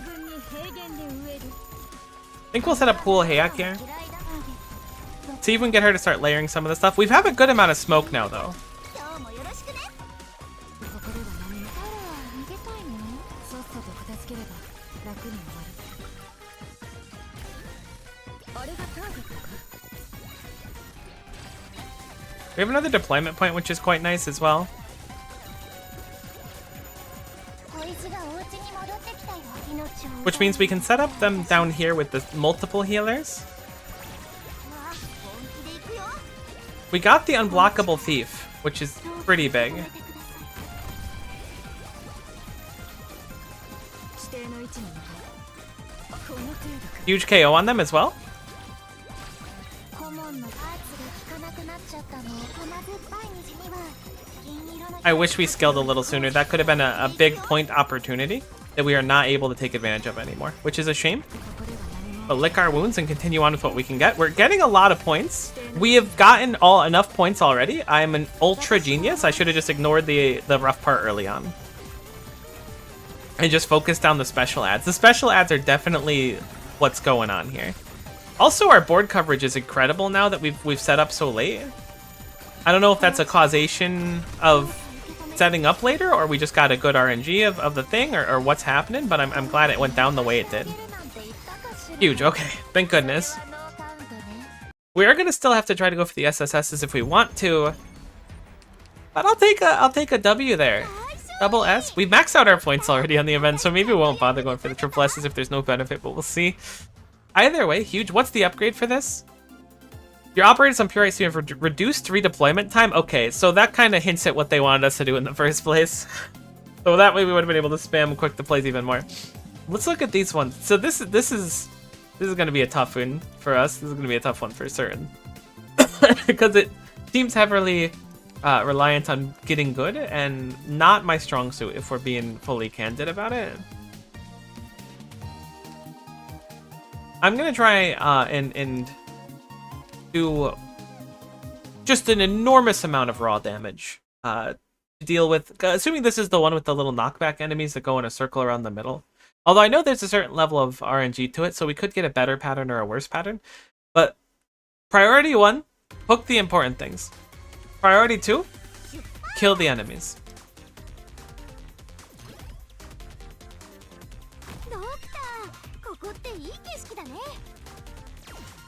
think we'll set up Pool Hayak here. See if we can get her to start layering some of the stuff. We have a good amount of smoke now, though. We have another deployment point, which is quite nice as well. Which means we can set up them down here with the multiple healers. We got the unblockable thief, which is pretty big. Huge KO on them as well. I wish we skilled a little sooner. That could have been a big point opportunity that we are not able to take advantage of anymore, which is a shame. But lick our wounds and continue on with what we can get. We're getting a lot of points. We have gotten enough points already. I'm an ultra genius. I should have just ignored the rough part early on and just focused on the special ads. The special ads are definitely what's going on here. Also, our board coverage is incredible now that we've set up so late. I don't know if that's a causation of setting up later, or we just got a good RNG of the thing, or what's happening, but I'm glad it went down the way it did. Huge, okay, thank goodness. We are gonna still have to try to go for the SSSs if we want to, but I'll take a W there. Double S. We've maxed out our points already on the event, so maybe we won't bother going for the triple S's if there's no benefit, but we'll see. Either way, huge. What's the upgrade for this? Your operators on Pure Ice have reduced redeployment time. Okay, so that kind of hints at what they wanted us to do in the first place. So that way we would have been able to spam quick deploys even more. Let's look at these ones. So this is going to be a tough one for us. This is going to be a tough one for certain. Because it seems heavily reliant on getting good and not my strong suit, if we're being fully candid about it. I'm gonna try and do just an enormous amount of raw damage to deal with, assuming this is the one with the little knockback enemies that go in a circle around the middle. Although I know there's a certain level of RNG to it, so we could get a better pattern or a worse pattern. But priority 1, hook the important things. Priority 2, kill the enemies.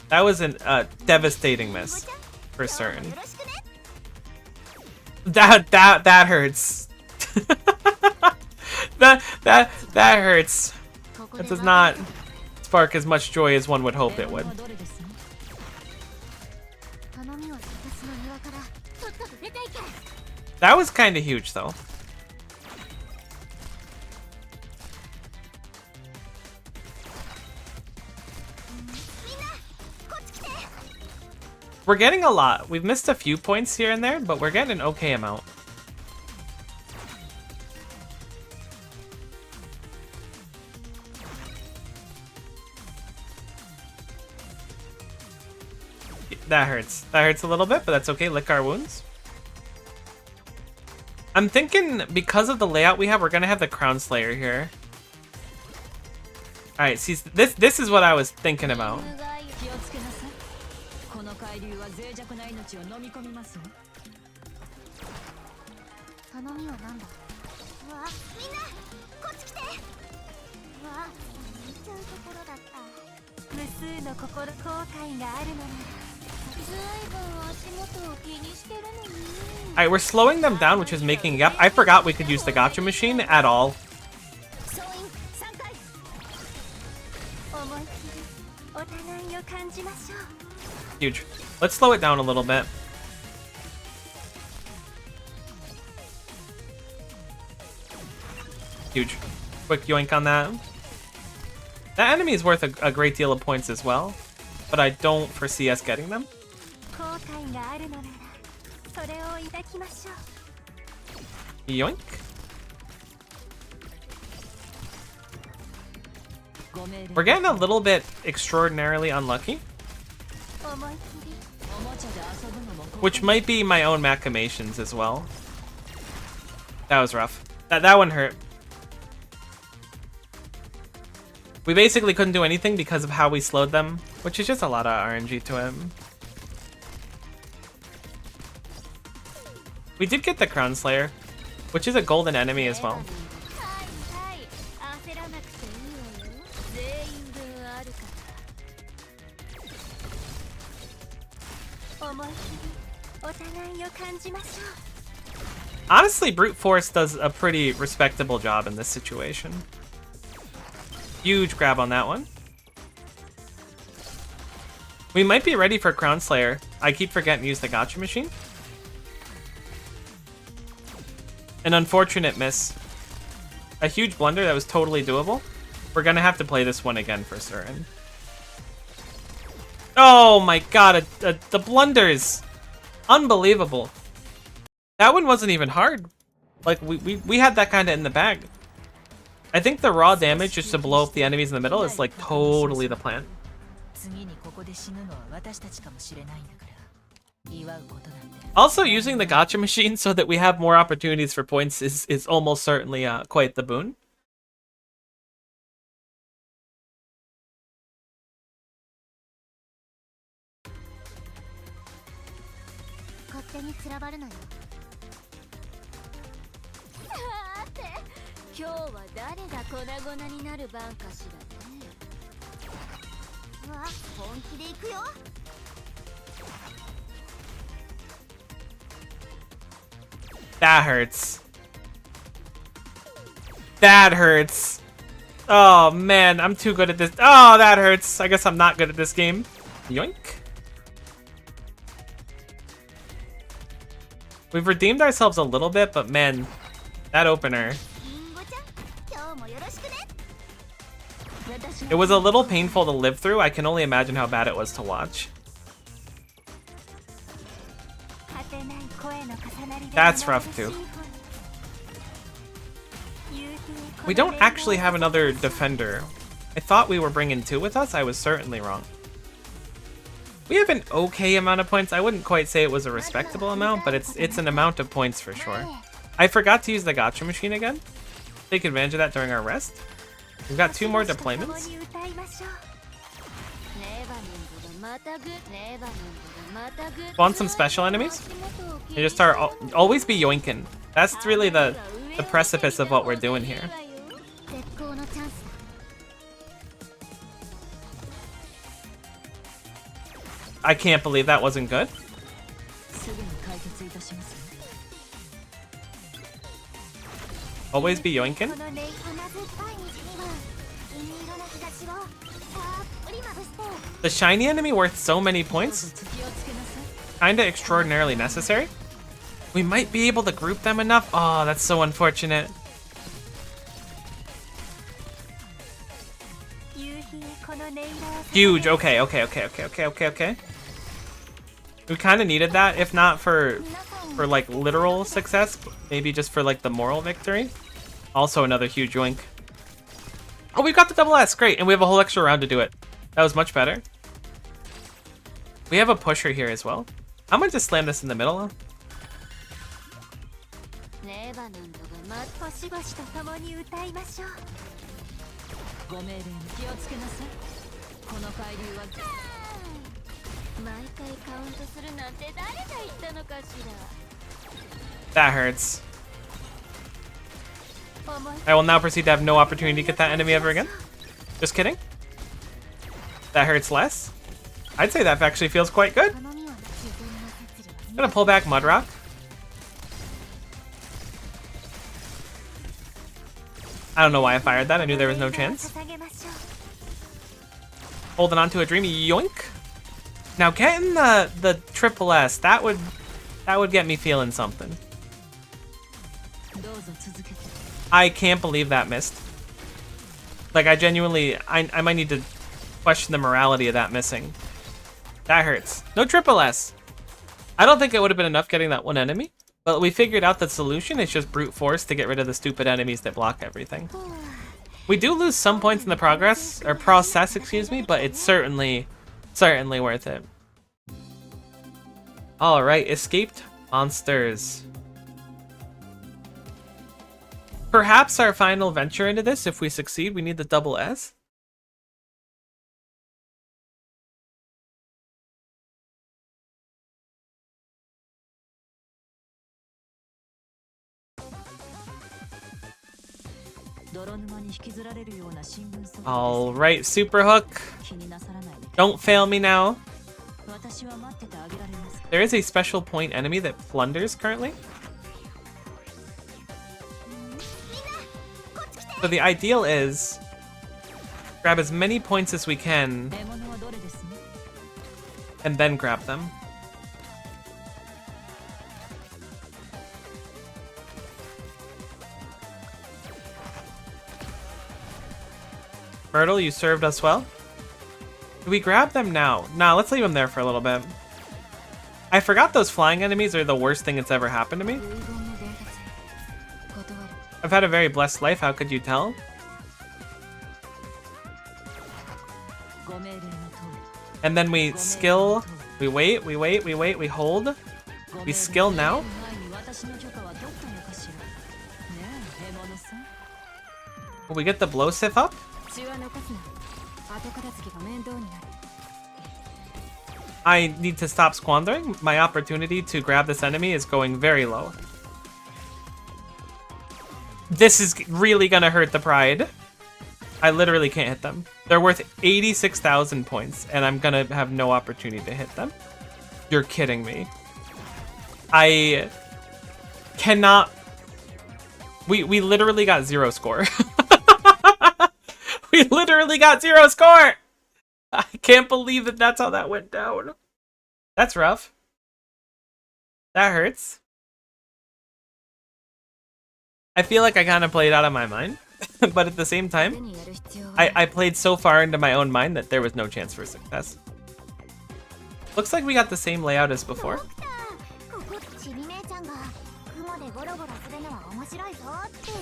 That was a devastating miss, for certain. That hurts. that hurts. That does not spark as much joy as one would hope it would. That was kind of huge, though. We're getting a lot. We've missed a few points here and there, but we're getting an okay amount. That hurts. That hurts a little bit, but that's okay. Lick our wounds. I'm thinking because of the layout we have, we're gonna have the Crown Slayer here. All right, see, this is what I was thinking about. Alright, we're slowing them down, which is making up. I forgot we could use the gacha machine at all. Huge. Let's slow it down a little bit. Huge. Quick yoink on that. That enemy is worth a great deal of points as well, but I don't foresee us getting them. Yoink. We're getting a little bit extraordinarily unlucky, which might be my own machinations as well. That was rough. That one hurt. We basically couldn't do anything because of how we slowed them, which is just a lot of RNG to him. We did get the Crown Slayer, which is a golden enemy as well. Honestly, Brute Force does a pretty respectable job in this situation. Huge grab on that one. We might be ready for Crown Slayer. I keep forgetting to use the gacha machine. An unfortunate miss. A huge blunder that was totally doable. We're gonna have to play this one again for certain. Oh my god, the blunders. Unbelievable. That one wasn't even hard. Like, we had that kind of in the bag. I think the raw damage just to blow up the enemies in the middle is like totally the plan. Also, using the gacha machine so that we have more opportunities for points is almost certainly quite the boon. That hurts. That hurts. Oh man, I'm too good at this. Oh, that hurts. I guess I'm not good at this game. Yoink. We've redeemed ourselves a little bit, but man, that opener. It was a little painful to live through. I can only imagine how bad it was to watch. That's rough too. We don't actually have another defender. I thought we were bringing 2 with us. I was certainly wrong. We have an okay amount of points. I wouldn't quite say it was a respectable amount, but it's an amount of points for sure. I forgot to use the gacha machine again. Take advantage of that during our rest. We've got 2 more deployments. Want some special enemies? You just start always be yoinking. That's really the precipice of what we're doing here. I can't believe that wasn't good. Always be yoinking. The shiny enemy worth so many points. Kinda extraordinarily necessary. We might be able to group them enough. Oh, that's so unfortunate. Huge. Okay. We kind of needed that, if not for like literal success, maybe just for like the moral victory. Also another huge yoink. Oh, we've got the double S. Great, and we have a whole extra round to do it. That was much better. We have a pusher here as well. I'm gonna just slam this in the middle. That hurts. I will now proceed to have no opportunity to get that enemy ever again. Just kidding. That hurts less. I'd say that actually feels quite good. I'm gonna pull back Mudrock. I don't know why I fired that. I knew there was no chance. Holding on to a dreamy yoink. Now getting the triple S, that would get me feeling something. I can't believe that missed. Like I genuinely, I might need to question the morality of that missing. That hurts. No triple S. I don't think it would have been enough getting that one enemy, but we figured out the solution is just brute force to get rid of the stupid enemies that block everything. We do lose some points in the process, excuse me, but it's certainly worth it. All right, escaped monsters. Perhaps our final venture into this, if we succeed, we need the double S. All right, super hook. Don't fail me now. There is a special point enemy that plunders currently. So the ideal is grab as many points as we can and then grab them. Myrtle, you served us well. Do we grab them now? Nah, let's leave them there for a little bit. I forgot those flying enemies are the worst thing that's ever happened to me. I've had a very blessed life, how could you tell? And then we skill, we wait, we hold. We skill now. Will we get the blow sif up? I need to stop squandering. My opportunity to grab this enemy is going very low. This is really gonna hurt the pride. I literally can't hit them. They're worth 86,000 points, and I'm gonna have no opportunity to hit them. You're kidding me. I cannot... We literally got 0 score. We literally got 0 score! I can't believe that that's how that went down. That's rough. That hurts. I feel like I kind of played out of my mind, but at the same time, I played so far into my own mind that there was no chance for success. Looks like we got the same layout as before.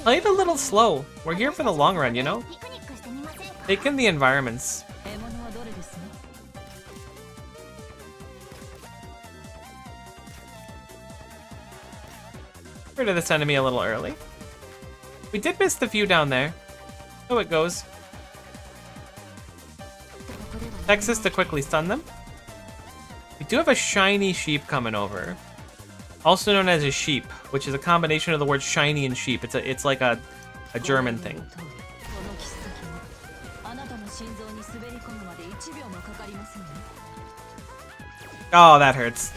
Played a little slow. We're here for the long run, you know? Take in the environments. 獲物はどれですね。 Rid of this enemy a little early. We did miss the few down there. So it goes. Texas to quickly stun them. We do have a shiny sheep coming over. Also known as a sheep, which is a combination of the words shiny and sheep. It's like a German thing. Oh, that hurts.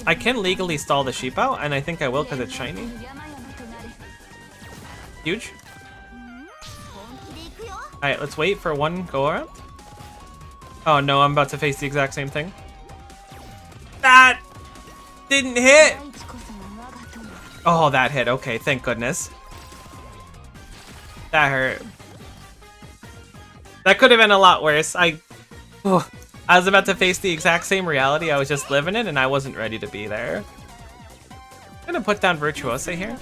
I can legally stall the sheep out, and I think I will because it's shiny. Huge. Alright, let's wait for one go around. Oh no, I'm about to face the exact same thing. That didn't hit! Oh, that hit. Okay, thank goodness. That hurt. That could have been a lot worse. I was about to face the exact same reality. I was just living it, and I wasn't ready to be there. I'm gonna put down Virtuosa here.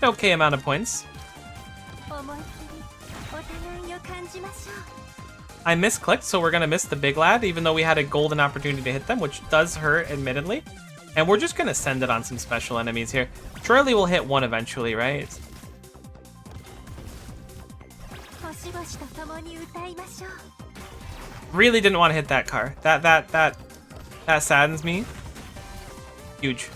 An okay amount of points. I misclicked, so we're gonna miss the big lad, even though we had a golden opportunity to hit them, which does hurt, admittedly. And we're just gonna send it on some special enemies here. Surely we'll hit one eventually, right? Really didn't want to hit that car. That saddens me. Huge.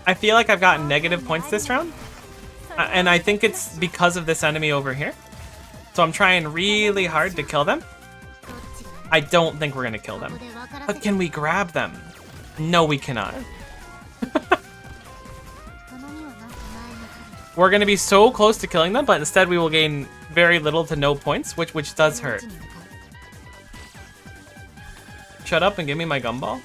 I feel like I've gotten negative points this round, and I think it's because of this enemy over here. So I'm trying really hard to kill them. I don't think we're gonna kill them, but can we grab them? No, we cannot. We're gonna be so close to killing them, but instead we will gain very little to no points, which does hurt. Shut up and give me my gumball.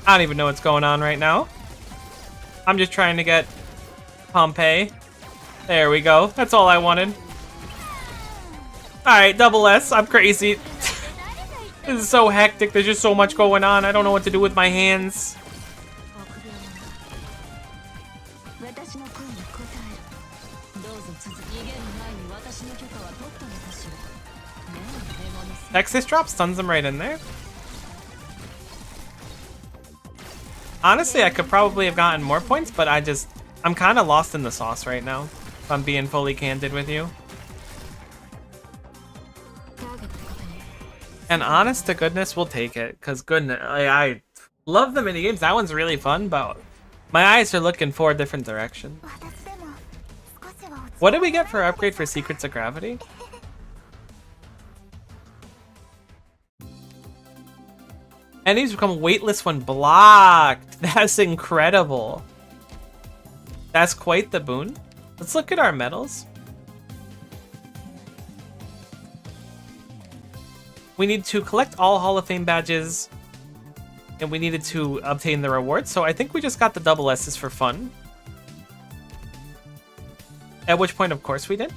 I don't even know what's going on right now. I'm just trying to get Pompeii. There we go. That's all I wanted. Alright, double S. I'm crazy. This is so hectic. There's just so much going on. I don't know what to do with my hands. Texas drop stuns him right in there. Honestly, I could probably have gotten more points, but I'm kind of lost in the sauce right now, if I'm being fully candid with you. And honest to goodness, we'll take it, because goodness, I love the minigames. That one's really fun, but my eyes are looking for a different direction. What did we get for our upgrade for Secrets of Gravity? Enemies become weightless when blocked. That's incredible. That's quite the boon. Let's look at our medals. We need to collect all Hall of Fame badges, and we needed to obtain the rewards, so I think we just got the double S's for fun. At which point, of course, we did.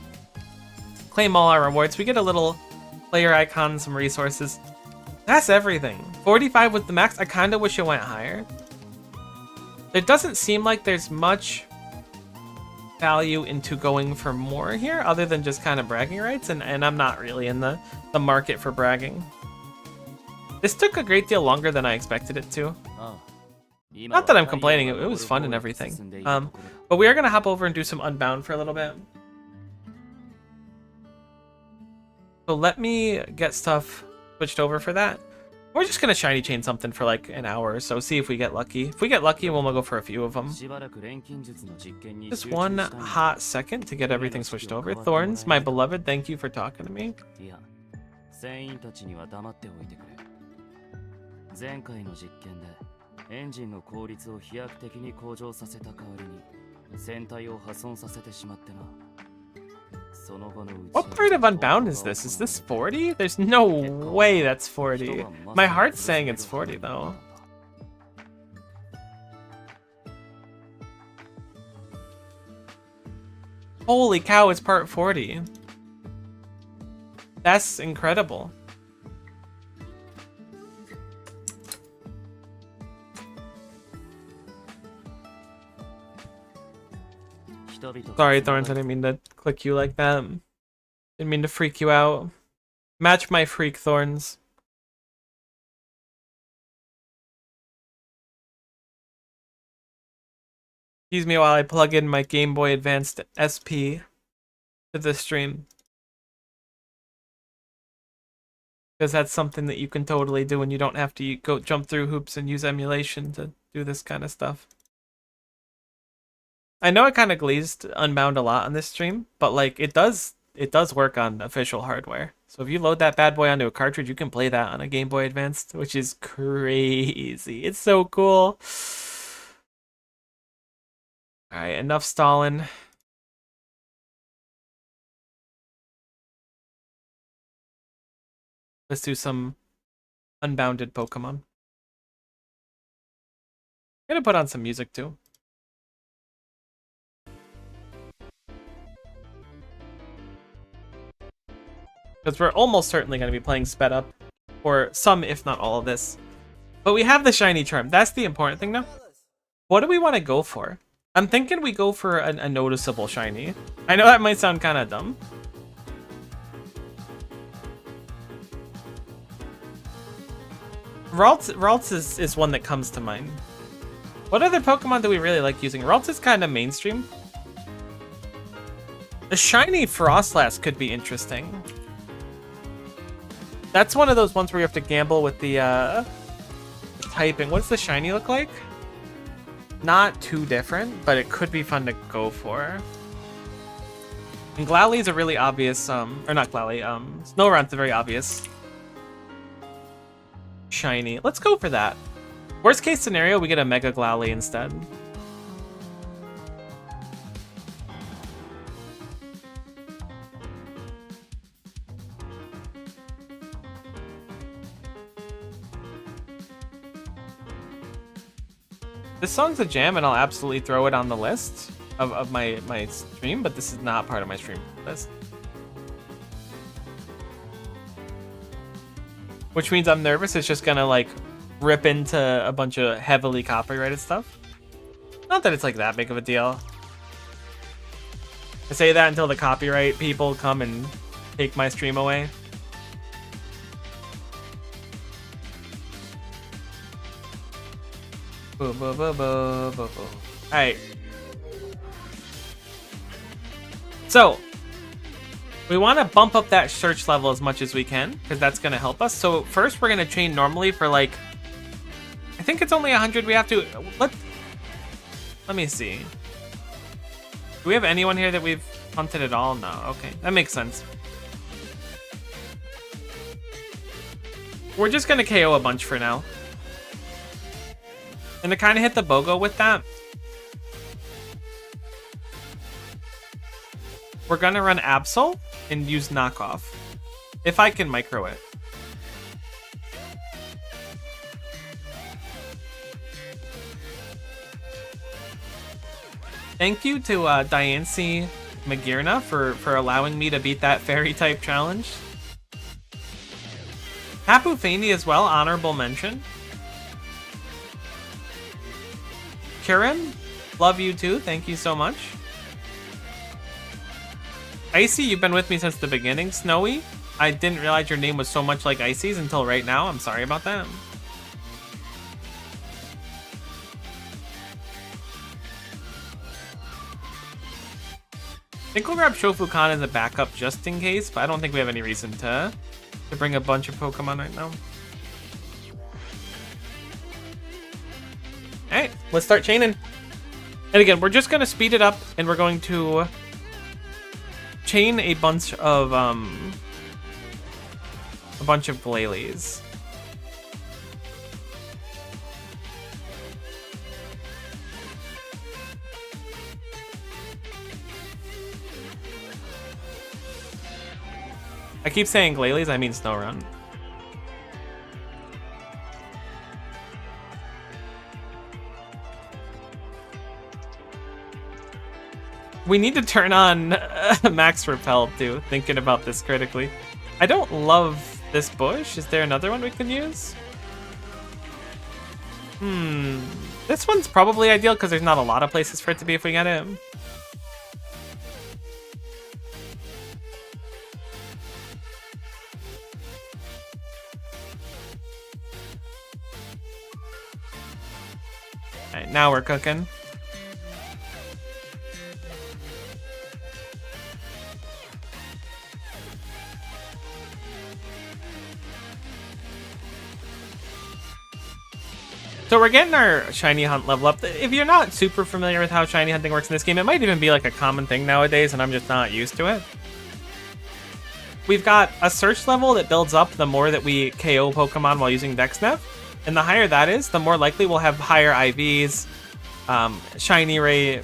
Claim all our rewards. We get a little player icon, some resources. That's everything. 45 with the max. I kind of wish it went higher. It doesn't seem like there's much value into going for more here, other than just kind of bragging rights, and I'm not really in the market for bragging. This took a great deal longer than I expected it to. Not that I'm complaining, it was fun and everything. But we are going to hop over and do some Unbound for a little bit. So let me get stuff switched over for that. We're just gonna shiny chain something for like an hour or so, see if we get lucky. If we get lucky, we'll go for a few of them. Just one hot second to get everything switched over. Thorns, my beloved, thank you for talking to me. 前回の実験でエンジンの効率を飛躍的に向上させた代わりに船体を破損させてしまってな。What part of Unbound is this? Is this 40? There's no way that's 40. My heart's saying it's 40 though. Holy cow, it's part 40. That's incredible. Sorry, Thorns, I didn't mean to click you like that. Didn't mean to freak you out. Match my freak, Thorns. Excuse me while I plug in my Game Boy Advanced SP to the stream. Because that's something that you can totally do and you don't have to go jump through hoops and use emulation to do this kind of stuff. I know I kind of glazed Unbound a lot on this stream, but like it does work on official hardware. So if you load that bad boy onto a cartridge, you can play that on a Game Boy Advanced, which is crazy. It's so cool. All right, enough stalling. Let's do some unbounded Pokemon. I'm gonna put on some music too. Because we're almost certainly going to be playing sped up for some, if not all of this. But we have the shiny charm. That's the important thing now. What do we want to go for? I'm thinking we go for a noticeable shiny. I know that might sound kind of dumb. Ralts is one that comes to mind. What other Pokemon do we really like using? Ralts is kind of mainstream. The shiny Frostlass could be interesting. That's one of those ones where you have to gamble with the typing. What's the shiny look like? Not too different, but it could be fun to go for. And Glalie is a really obvious, or not Glalie, Snorunt's a very obvious shiny. Let's go for that. Worst case scenario, we get a Mega Glalie instead. This song's a jam, and I'll absolutely throw it on the list of my stream, but this is not part of my stream list. Which means I'm nervous it's just gonna, like, rip into a bunch of heavily copyrighted stuff. Not that it's, like, that big of a deal. I say that until the copyright people come and take my stream away. Boom, boom, boom, boom, boom, boom. Alright. So, we want to bump up that search level as much as we can, because that's going to help us. So, first we're going to train normally for, like, I think it's only 100 we have to... Let me see. Do we have anyone here that we've hunted at all? No. Okay, that makes sense. We're just going to KO a bunch for now. And to kind of hit the BOGO with that, we're going to run Absol and use Knockoff. If I can micro it. Thank you to Diancie Magirna for allowing me to beat that fairy type challenge. Hapu Feini as well, honorable mention. Kieran, love you too. Thank you so much. Icy, you've been with me since the beginning. Snowy, I didn't realize your name was so much like Icy's until right now. I'm sorry about that. I think we'll grab Shofukan as a backup just in case, but I don't think we have any reason to bring a bunch of Pokemon right now. Alright, let's start chaining. And again, we're just going to speed it up, and we're going to chain a bunch of Glalie. I keep saying Glalie, I mean Snorunt. We need to turn on Max Repel too, thinking about this critically. I don't love this bush. Is there another one we can use? This one's probably ideal because there's not a lot of places for it to be if we get it. Alright, now we're cooking. So we're getting our shiny hunt level up. If you're not super familiar with how shiny hunting works in this game, it might even be like a common thing nowadays, and I'm just not used to it. We've got a search level that builds up the more that we KO Pokemon while using DexNev, and the higher that is, the more likely we'll have higher IVs, shiny ray,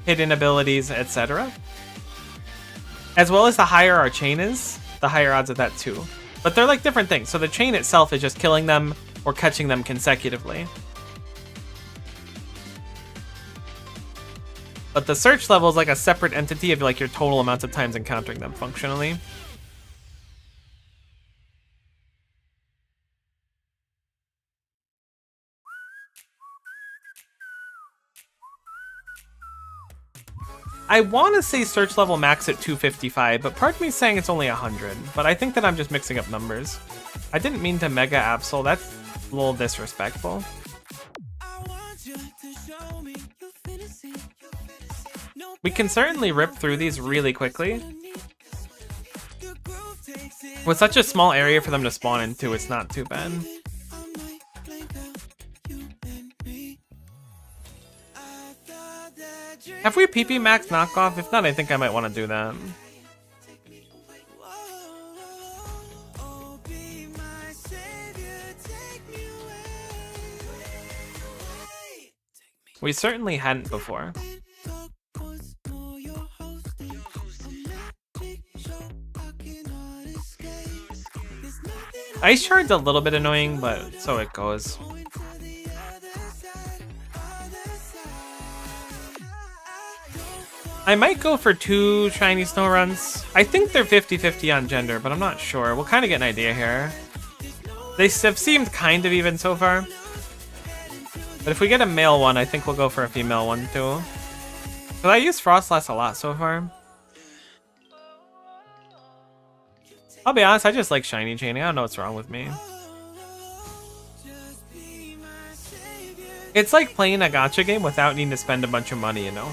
hidden abilities, etc. As well as the higher our chain is, the higher odds of that too. But they're like different things. So the chain itself is just killing them or catching them consecutively. But the search level is like a separate entity of like your total amounts of times encountering them functionally. I want to say search level max at 255, but part of me is saying it's only 100. But I think that I'm just mixing up numbers. I didn't mean to Mega Absol. That's a little disrespectful. We can certainly rip through these really quickly. With such a small area for them to spawn into, it's not too bad. Have we PP Max knockoff? If not, I think I might want to do that. We certainly hadn't before. Ice Shard's a little bit annoying, but so it goes. I might go for 2 shiny Snoruns. I think they're 50-50 on gender, but I'm not sure. We'll kind of get an idea here. They have seemed kind of even so far. But if we get a male one, I think we'll go for a female one too. Because I use Frostlass a lot so far. I'll be honest, I just like shiny chaining. I don't know what's wrong with me. It's like playing a gacha game without needing to spend a bunch of money, you know?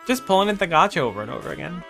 Just pulling in the gacha over and over again.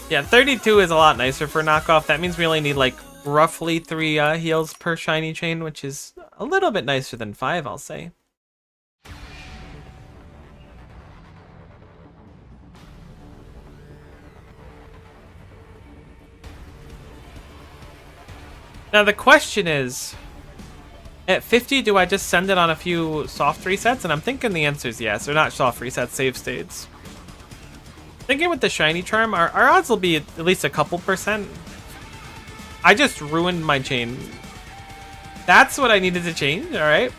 Yeah, 32 is a lot nicer for knockoff. That means we only need like roughly 3 heals per shiny chain, which is a little bit nicer than 5, I'll say. Now the question is, at 50, do I just send it on a few soft resets? And I'm thinking the answer is yes. Or not soft resets, save states. Thinking with the shiny charm, our odds will be at least a couple %. I just ruined my chain. That's what I needed to change, alright.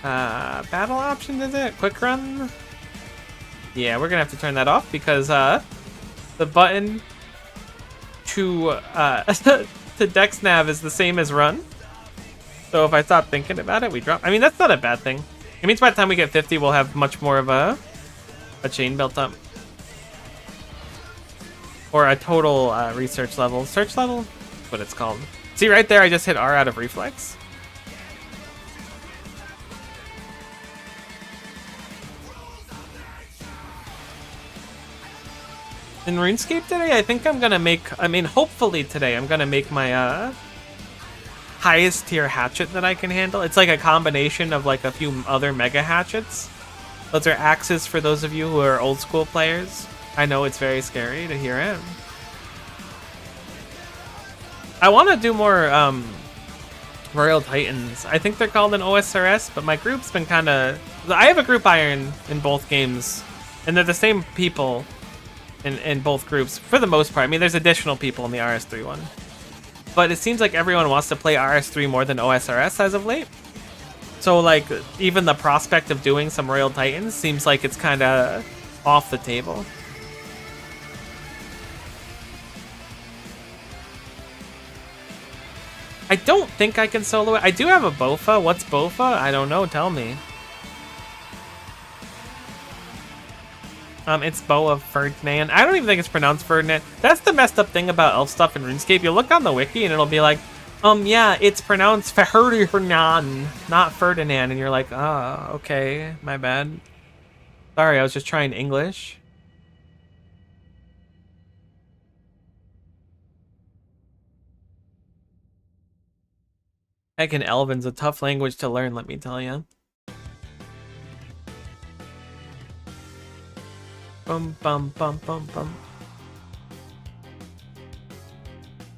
Battle option, is it? Quick run? Yeah, we're gonna have to turn that off because the button to to dex nav is the same as run. So if I stop thinking about it, we drop. I mean, that's not a bad thing. It means by the time we get 50, we'll have much more of a chain built up. Or a total research level. Search level? That's what it's called. See right there, I just hit R out of reflex. In RuneScape today, I think I'm gonna make, hopefully today, I'm gonna make my highest tier hatchet that I can handle. It's like a combination of like a few other mega hatchets. Those are axes for those of you who are old school players. I know it's very scary to hear it. I want to do more Royal Titans. I think they're called an OSRS, but my group's been kind of... I have a group iron in both games, and they're the same people in both groups for the most part. I mean, there's additional people in the RS3 one. But it seems like everyone wants to play RS3 more than OSRS as of late. So, like, even the prospect of doing some Royal Titans seems like it's kind of off the table. I don't think I can solo it. I do have a Bofa. What's Bofa? I don't know. Tell me. It's Boa Ferdinand. I don't even think it's pronounced Ferdinand. That's the messed up thing about elf stuff in RuneScape. You look on the wiki and it'll be like, yeah, it's pronounced Ferdinand, not Ferdinand. And you're like, oh, okay, my bad. Sorry, I was just trying English. Heck, and Elven's a tough language to learn, let me tell you. Bum, bum, bum, bum, bum.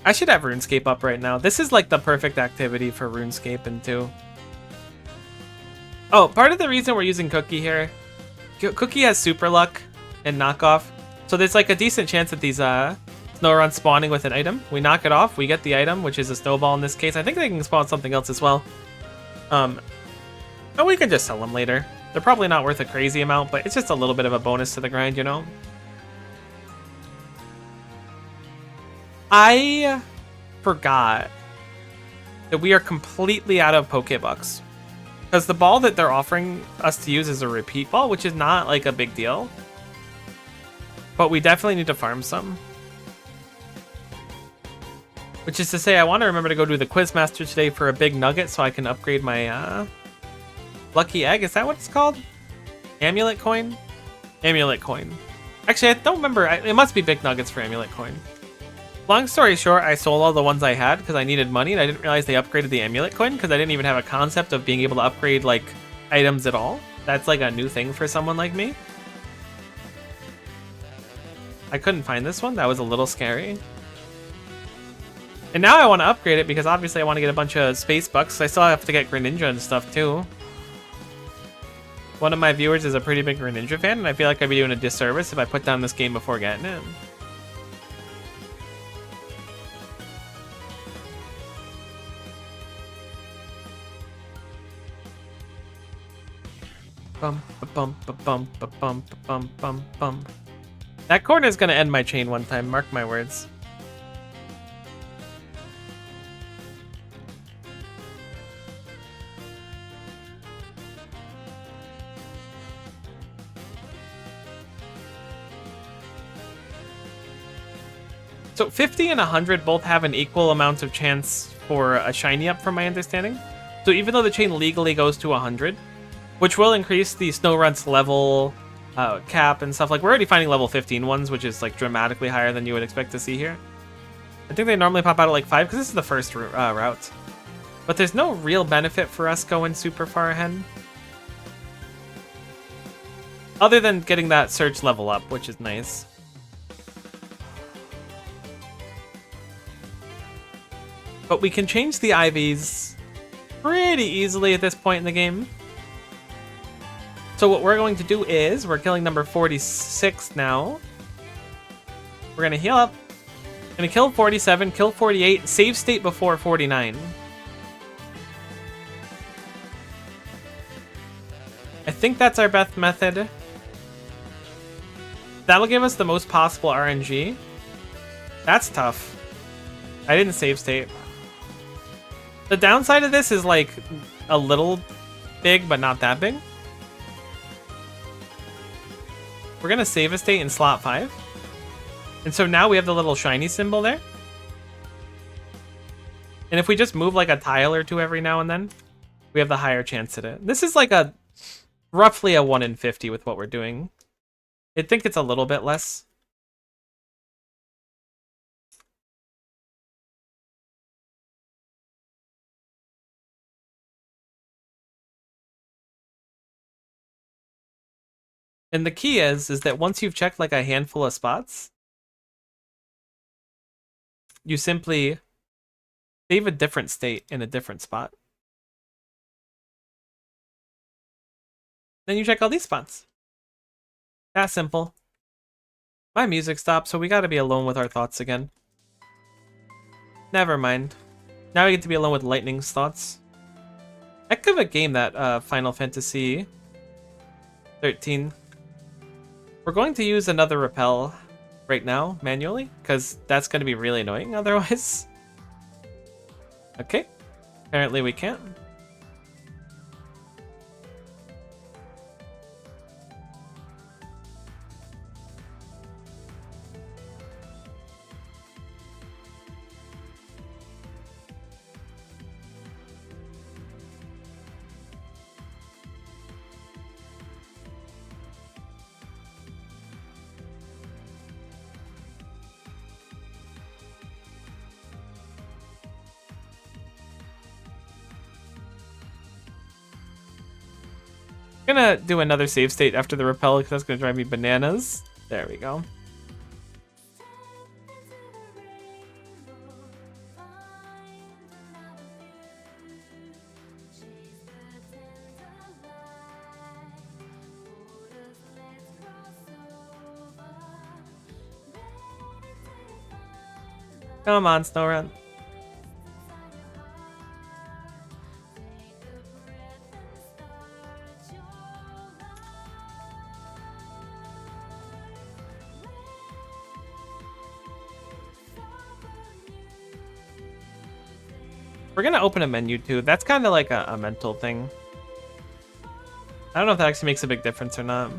I should have RuneScape up right now. This is like the perfect activity for RuneScape and 2. Oh, part of the reason we're using Cookie here, Cookie has super luck and knockoff. So there's like a decent chance that these snow runs spawning with an item. We knock it off, we get the item, which is a snowball in this case. I think they can spawn something else as well. And we can just sell them later. They're probably not worth a crazy amount, but it's just a little bit of a bonus to the grind, you know? I forgot that we are completely out of Pokebucks. Because the ball that they're offering us to use is a repeat ball, which is not like a big deal. But we definitely need to farm some. Which is to say, I want to remember to go do the Quizmaster today for a big nugget so I can upgrade my lucky egg. Is that what it's called? Amulet coin? Amulet coin. Actually, I don't remember. It must be big nuggets for amulet coin. Long story short, I sold all the ones I had because I needed money, and I didn't realize they upgraded the amulet coin because I didn't even have a concept of being able to upgrade like items at all. That's like a new thing for someone like me. I couldn't find this one. That was a little scary. And now I want to upgrade it because obviously I want to get a bunch of space bucks. I still have to get Greninja and stuff too. One of my viewers is a pretty big Greninja fan, and I feel like I'd be doing a disservice if I put down this game before getting it. Bum, bum, bum, bum, bum, bum, bum, bum. That corner is gonna end my chain one time, mark my words. So 50 and 100 both have an equal amount of chance for a shiny up from my understanding. So even though the chain legally goes to 100, which will increase the snow run's level cap and stuff, like we're already finding level 15 ones, which is like dramatically higher than you would expect to see here. I think they normally pop out at like 5 because this is the first route. But there's no real benefit for us going super far ahead. Other than getting that search level up, which is nice. But we can change the IVs pretty easily at this point in the game. So what we're going to do is, we're killing number 46 now. We're going to heal up. Going to kill 47, kill 48, save state before 49. I think that's our best method. That'll give us the most possible RNG. That's tough. I didn't save state. The downside of this is like a little big, but not that big. We're gonna save a state in slot 5. And so now we have the little shiny symbol there. And if we just move like a tile or two every now and then, we have the higher chance at it. This is like a roughly a 1 in 50 with what we're doing. I think it's a little bit less. And the key is that once you've checked like a handful of spots, you simply save a different state in a different spot. Then you check all these spots. That simple. My music stopped, so we gotta be alone with our thoughts again. Never mind. Now we get to be alone with Lightning's thoughts. Heck of a game, that Final Fantasy 13. We're going to use another repel right now, manually, because that's going to be really annoying otherwise. Okay. Apparently we can't. Gonna do another save state after the repel because that's gonna drive me bananas. There we go. Come on, Snowrun. We're gonna open a menu too. That's kind of like a mental thing. I don't know if that actually makes a big difference or not.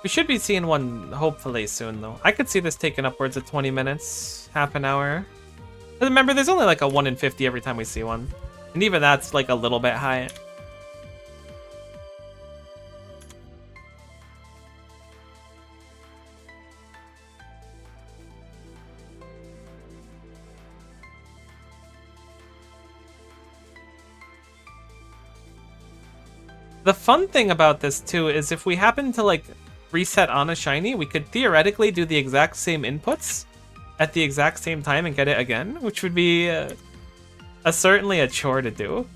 We should be seeing one hopefully soon though. I could see this taking upwards of 20 minutes, half an hour. But remember, there's only like a 1 in 50 every time we see one. And even that's like a little bit high. The fun thing about this too is if we happen to like reset on a shiny, we could theoretically do the exact same inputs at the exact same time and get it again, which would be certainly a chore to do.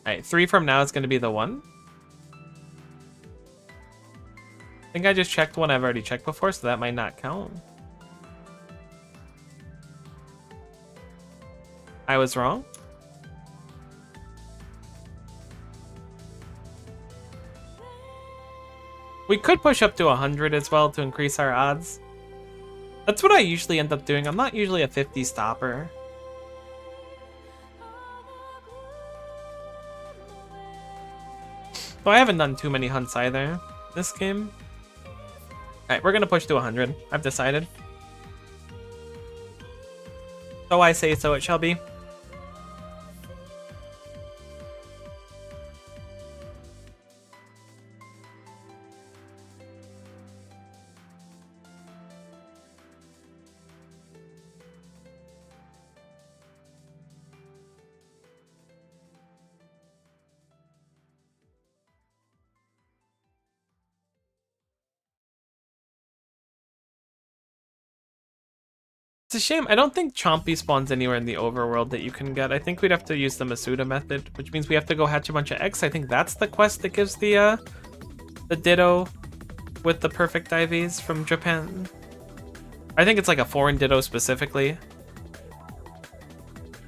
Alright, 3 from now is going to be the 1. I think I just checked one I've already checked before, so that might not count. I was wrong. We could push up to 100 as well to increase our odds. That's what I usually end up doing. I'm not usually a 50 stopper. But I haven't done too many hunts either this game. Alright, we're gonna push to 100. I've decided. So I say so it shall be. It's a shame. I don't think Chompy spawns anywhere in the overworld that you can get. I think we'd have to use the Masuda method, which means we have to go hatch a bunch of eggs. I think that's the quest that gives the Ditto with the perfect IVs from Japan. I think it's like a foreign ditto specifically. I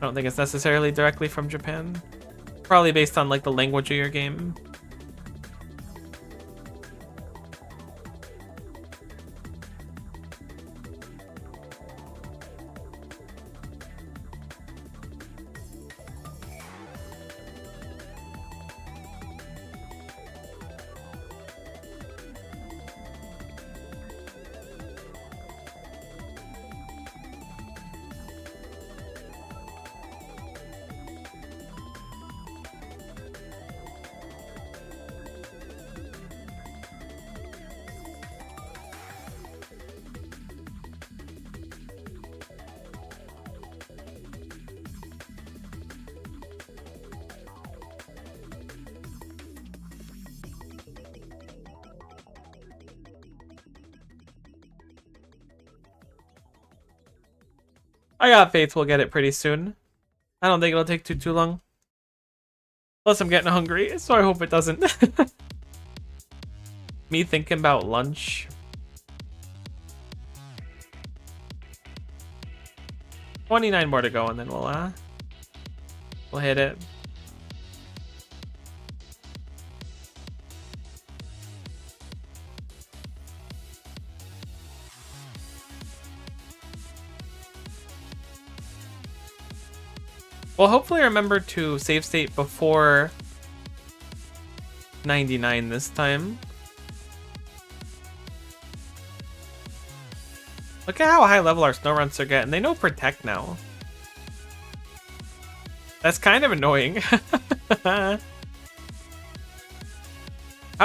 don't think it's necessarily directly from Japan. Probably based on like the language of your game. I got faith we'll get it pretty soon. I don't think it'll take too long. Plus I'm getting hungry, so I hope it doesn't. Me thinking about lunch. $29 more to go and then we'll hit it. Well, hopefully remember to save state before 99 this time. Look at how high level our snow runs are getting. They know protect now. That's kind of annoying. How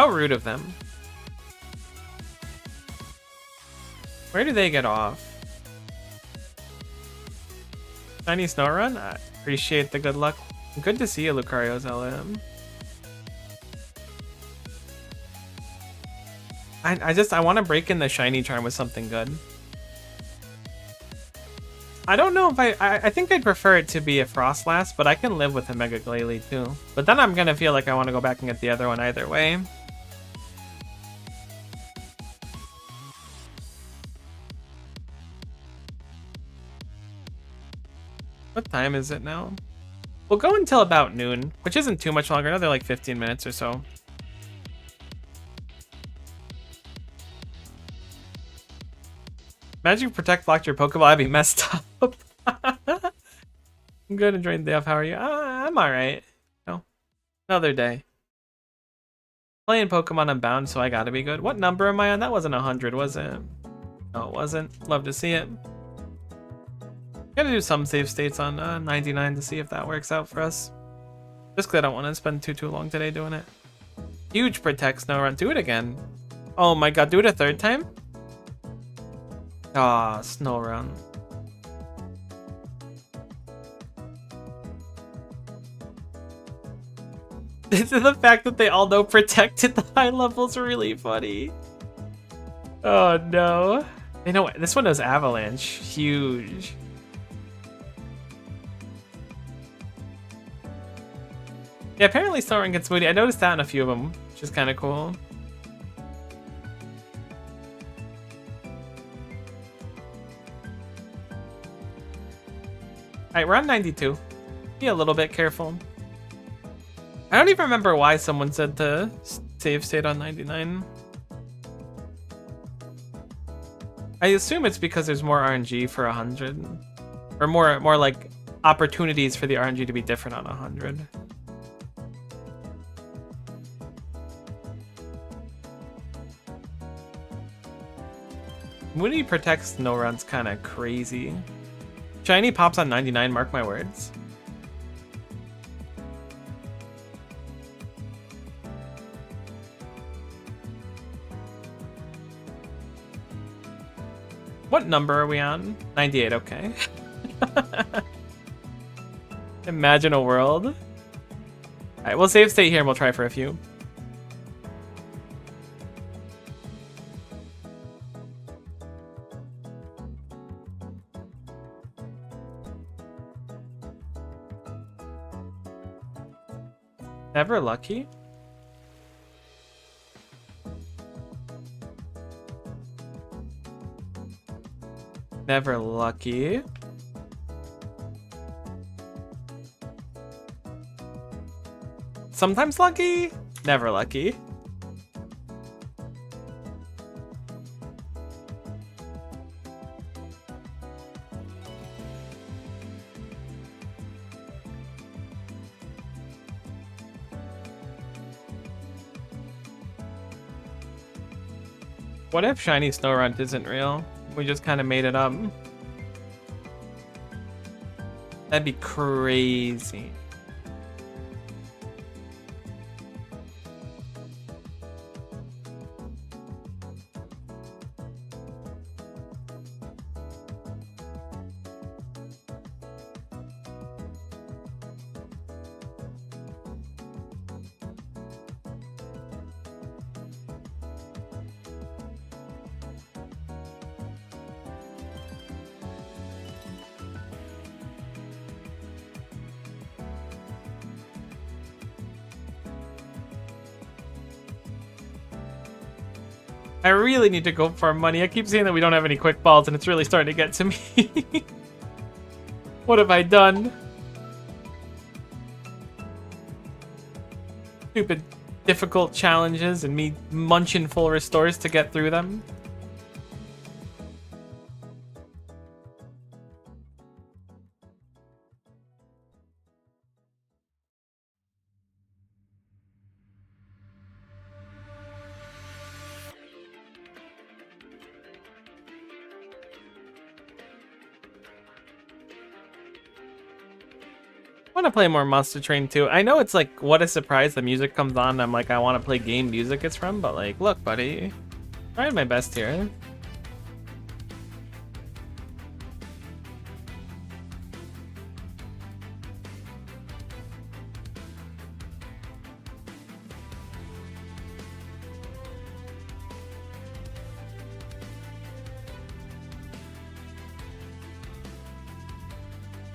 rude of them. Where do they get off? Shiny snow run? I appreciate the good luck. Good to see you, Lucario's LM. I want to break in the shiny charm with something good. I don't know if I think I'd prefer it to be a Frostlass, but I can live with a Mega Glalie too. But then I'm gonna feel like I want to go back and get the other one either way. What time is it now? We'll go until about noon, which isn't too much longer, another like 15 minutes or so. Imagine Protect blocked your Pokeball, I'd be messed up. I'm good, enjoying the day off. How are you? I'm alright. No, another day. Playing Pokemon Unbound, so I gotta be good. What number am I on? That wasn't 100, was it? No, it wasn't. Love to see it. Gotta do some save states on 99 to see if that works out for us. Just because I don't want to spend too long today doing it. Huge Protect Snow Run. Do it again. Oh my god, do it a third time? Ah, Snow Run. The fact that they all know Protect at the high level's really funny. Oh no. You know what? This one knows Avalanche. Huge. Yeah, apparently Snow Run gets moody. I noticed that in a few of them, which is kind of cool. Alright, we're on 92. Be a little bit careful. I don't even remember why someone said to save state on 99. I assume it's because there's more RNG for 100. Or more like opportunities for the RNG to be different on 100. Moody Protect Snow Run's kind of crazy. Shiny pops on 99, mark my words. What number are we on? 98, okay. Imagine a world. Alright, we'll save state here and we'll try for a few. Never lucky? Never lucky. Sometimes lucky, never lucky. What if Shiny Snorunt isn't real? We just kind of made it up. That'd be crazy. I really need to go farm money. I keep saying that we don't have any quick balls, and it's really starting to get to me. What have I done? Stupid, difficult challenges and me munching full restores to get through them. I want to play more Monster Train 2. I know it's like, what a surprise, the music comes on, I'm like, I want to play game music it's from, but like, look, buddy. Trying my best here.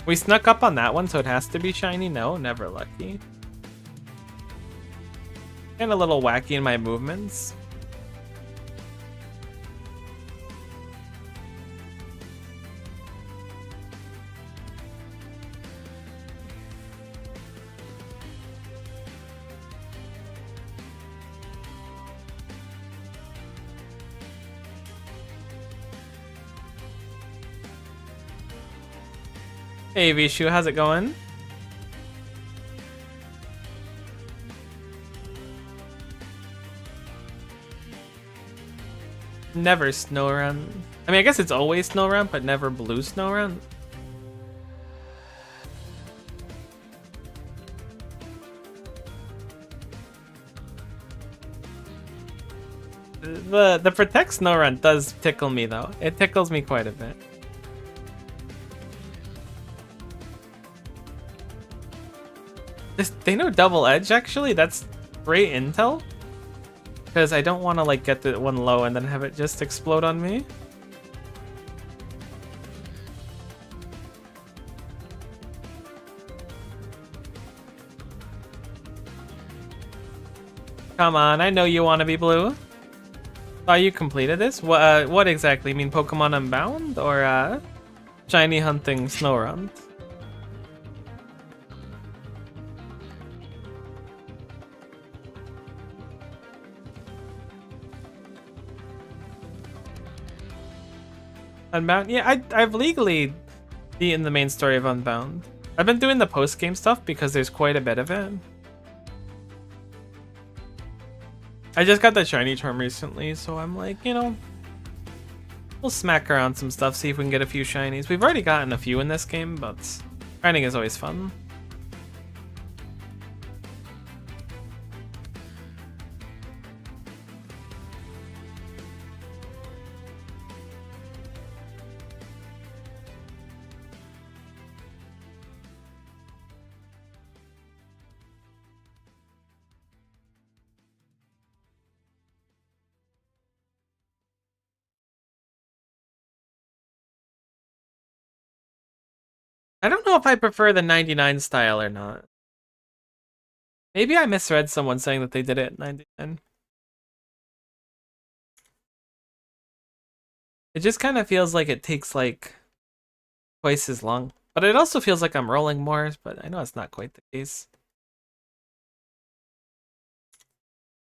We snuck up on that one, so it has to be shiny. No, never lucky. And a little wacky in my movements. Hey Vishu, how's it going? Never Snorunt. I mean, I guess it's always Snorunt, but never blue Snorunt. The Protect Snorunt does tickle me though. It tickles me quite a bit. They know double edge actually. That's great intel. Because I don't want to like get the one low and then have it just explode on me. Come on, I know you want to be blue. Oh, you completed this? What exactly? You mean Pokemon Unbound or shiny hunting Snorunt? Unbound? Yeah, I've legally beaten the main story of Unbound. I've been doing the post-game stuff because there's quite a bit of it. I just got the shiny charm recently, so I'm like, you know, we'll smack around some stuff, see if we can get a few shinies. We've already gotten a few in this game, but grinding is always fun. I don't know if I prefer the 99 style or not. Maybe I misread someone saying that they did it at 99. It just kind of feels like it takes like twice as long. But it also feels like I'm rolling more, but I know it's not quite the case.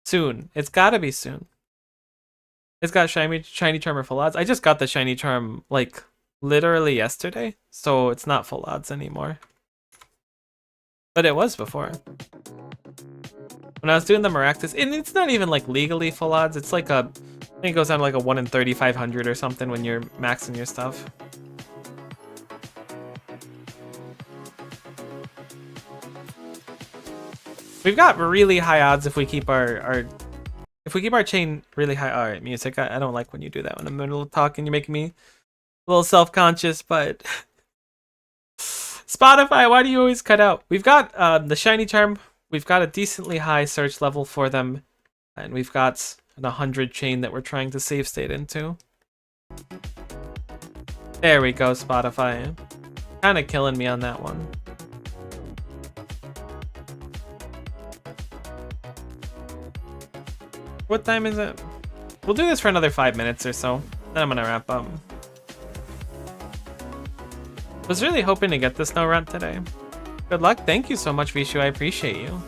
Soon. It's gotta be soon. It's got shiny charm or full odds. I just got the shiny charm like literally yesterday, so it's not full odds anymore. But it was before. When I was doing the Maractus, and it's not even like legally full odds. It's like I think it goes down to like a 1 in 3,500 or something when you're maxing your stuff. We've got really high odds if we keep our chain really high. All right, music. I don't like when you do that when I'm in the middle of talking. You're making me a little self-conscious, but Spotify, why do you always cut out? We've got the shiny charm. We've got a decently high search level for them, and we've got an 100 chain that we're trying to save state into. There we go, Spotify. Kind of killing me on that one. What time is it? We'll do this for another 5 minutes or so. Then I'm gonna wrap up. Was really hoping to get the snow run today. Good luck. Thank you so much, Vishu. I appreciate you.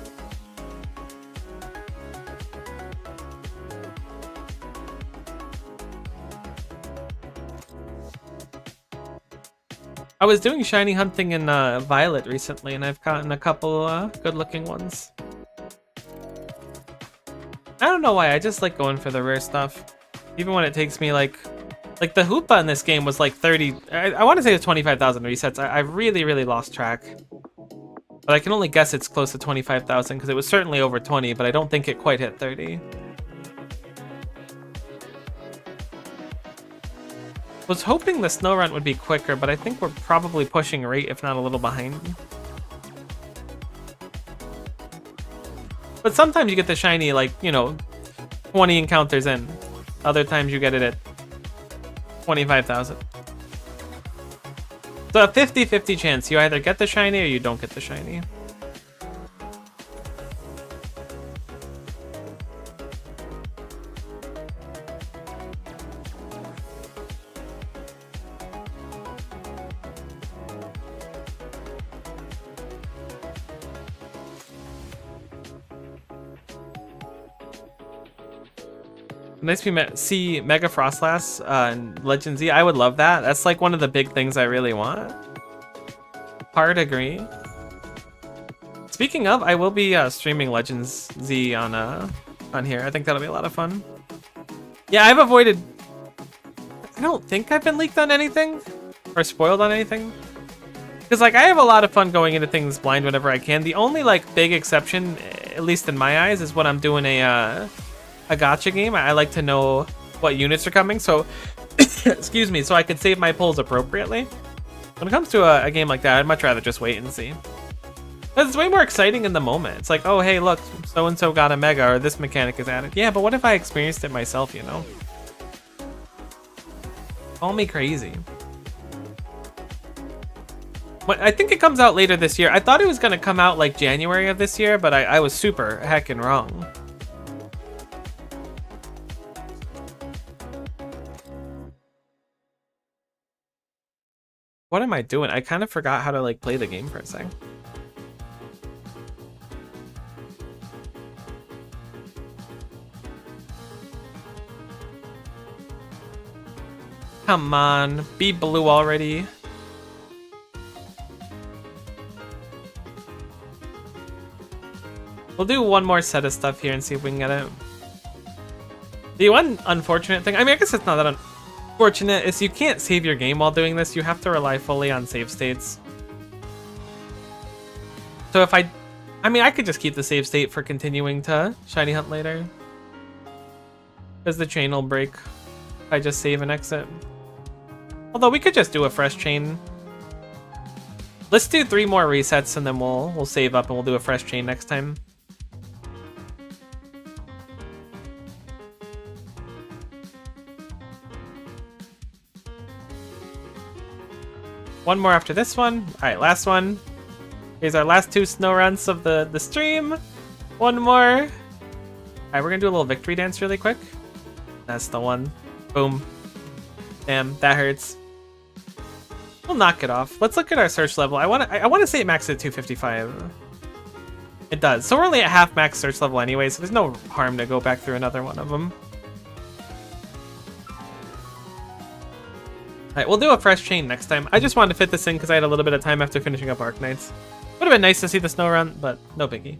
I was doing shiny hunting in Violet recently, and I've gotten a couple good-looking ones. I don't know why, I just like going for the rare stuff. Even when it takes me like the Hoopa in this game was like 30, I want to say it was 25,000 resets. I really lost track. But I can only guess it's close to 25,000 because it was certainly over 20, but I don't think it quite hit 30. Was hoping the snow run would be quicker, but I think we're probably pushing rate, if not a little behind. But sometimes you get the shiny, like, you know, 20 encounters in. Other times you get it at 25,000. So a 50-50 chance. You either get the shiny or you don't get the shiny. Nice to see Mega Frostlass in Legend Z. I would love that. That's like one of the big things I really want. Hard agree. Speaking of, I will be streaming Legends Z on here. I think that'll be a lot of fun. Yeah, I've avoided. I don't think I've been leaked on anything or spoiled on anything. Because like I have a lot of fun going into things blind whenever I can. The only like big exception, at least in my eyes, is when I'm doing a gacha game. I like to know what units are coming, so excuse me, so I can save my pulls appropriately. When it comes to a game like that, I'd much rather just wait and see. Because it's way more exciting in the moment. It's like, oh hey, look, so-and-so got a mega, or this mechanic is added. Yeah, but what if I experienced it myself, you know? Call me crazy. But I think it comes out later this year. I thought it was going to come out like January of this year, but I was super heckin' wrong. What am I doing? I kind of forgot how to like play the game for a second. Come on, be blue already. We'll do one more set of stuff here and see if we can get it. The one unfortunate thing, I mean, I guess it's not that unfortunate, is you can't save your game while doing this. You have to rely fully on save states. So if I mean, I could just keep the save state for continuing to shiny hunt later. Because the chain will break if I just save and exit. Although we could just do a fresh chain. Let's do 3 more resets and then we'll save up and we'll do a fresh chain next time. One more after this one. All right, last one. Here's our last 2 snow runs of the stream. One more. All right, we're gonna do a little victory dance really quick. That's the one. Boom. Damn, that hurts. We'll knock it off. Let's look at our search level. I want to say it maxed at 255. It does. So we're only at half max search level anyway, so there's no harm to go back through another one of them. Alright, we'll do a fresh chain next time. I just wanted to fit this in because I had a little bit of time after finishing up Arknights. Would have been nice to see the snow run, but no biggie.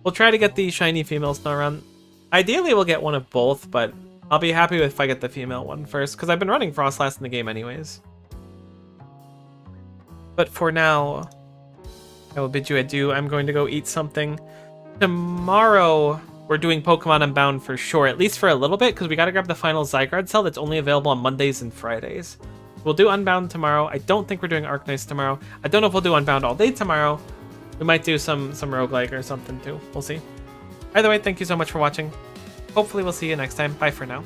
We'll try to get the shiny female snow run. Ideally, we'll get one of both, but I'll be happy if I get the female one first, because I've been running Frostlast in the game anyways. But for now, I will bid you adieu. I'm going to go eat something. Tomorrow, we're doing Pokemon Unbound for sure, at least for a little bit, because we got to grab the final Zygarde cell that's only available on Mondays and Fridays. We'll do Unbound tomorrow. I don't think we're doing Arknights tomorrow. I don't know if we'll do Unbound all day tomorrow. We might do some roguelike or something too. We'll see. Either way, thank you so much for watching. Hopefully we'll see you next time. Bye for now.